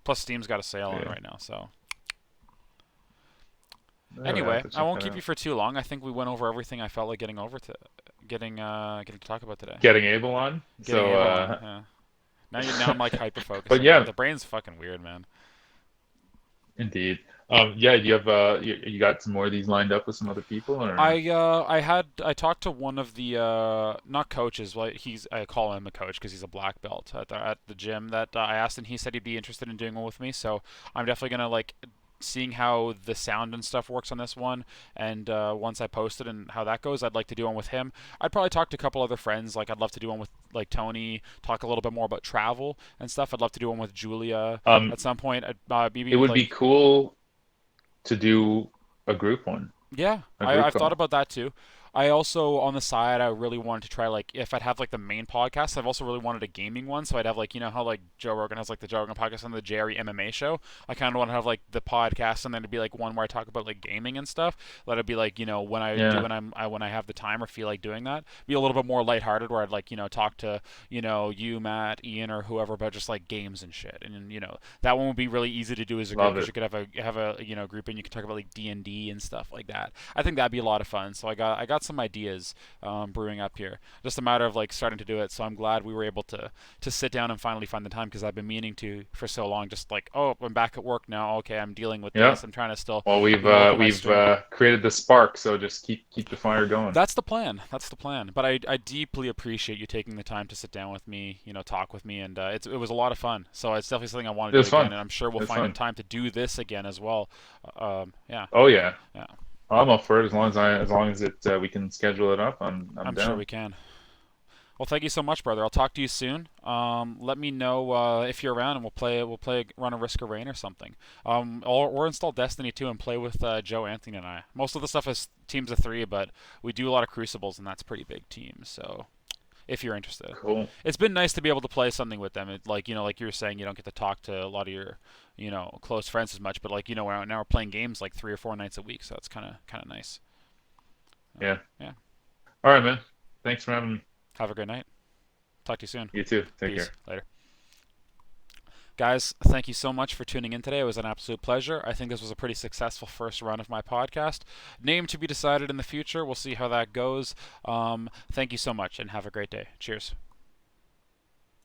Plus, Steam's got a sale on Okay. right now, so I would have anyway, to I check won't that keep you out. for too long. I think we went over everything I felt like getting to talk about today. Getting able on. Getting So able on. Yeah. Now I'm like hyper but focusing. yeah, The brain's fucking weird, man. indeed. Yeah, do you have you got some more of these lined up with some other people or I talked to one of the not coaches, well I call him a coach because he's a black belt at the gym that I asked, and he said he'd be interested in doing one with me. So I'm definitely gonna like seeing how the sound and stuff works on this one, and once I post it and how that goes, I'd like to do one with him. I'd probably talk to a couple other friends. Like I'd love to do one with like Tony, talk a little bit more about travel and stuff. I'd love to do one with Julia Um, at some point. Maybe it with would be like cool to do a group one, yeah, a group I've thought call. about that too. I also on the side I really wanted to try like if I'd have like the main podcast, I've also really wanted a gaming one. So I'd have like you know how like Joe Rogan has like the Joe Rogan podcast and the Jerry MMA show. I kind of want to have like the podcast and then it'd be like one where I talk about like gaming and stuff. Let it be like you know when I do Yeah, when I have the time or feel like doing that. Be a little bit more lighthearted where I'd like you know talk to you know you Matt Ian or whoever about just like games and shit. And you know that one would be really easy to do as a group love because it. you could have a you know group and you could talk about like D&D and stuff like that. I think that'd be a lot of fun. So I got some ideas brewing up here. Just a matter of like starting to do it. So I'm glad we were able to sit down and finally find the time because I've been meaning to for so long. Just like oh I'm back at work now. Okay I'm dealing with Yeah. this. I'm trying to still Well, you know work on my we've streaming. created the spark, so just keep the fire going. That's the plan. That's the plan. But I deeply appreciate you taking the time to sit down with me, you know, talk with me, and it was a lot of fun. So it's definitely something I want It to do was again, fun. and I'm sure we'll It was find a fun. time to do this again as well. Yeah, Oh yeah, yeah. I'm up for it as long as it we can schedule it up. I'm I'm sure down. we can. Well, thank you so much, brother. I'll talk to you soon. Let me know if you're around, and we'll play run a Risk of Rain or something. Or install Destiny 2 and play with Joe Anthony and I. Most of the stuff is teams of three, but we do a lot of Crucibles, and that's pretty big teams. So if you're interested, Cool. it's been nice to be able to play something with them. Like you know, like you were saying, you don't get to talk to a lot of your you know close friends as much, but like you know, now we're playing games like 3 or 4 nights a week, so it's kind of nice. Yeah. Yeah. All right, man. Thanks for having me. Have a great night. Talk to you soon. You too. Take Peace. care. Later. Guys, thank you so much for tuning in today. It was an absolute pleasure. I think this was a pretty successful first run of my podcast. Name to be decided in the future. We'll see how that goes. Thank you so much and have a great day. Cheers.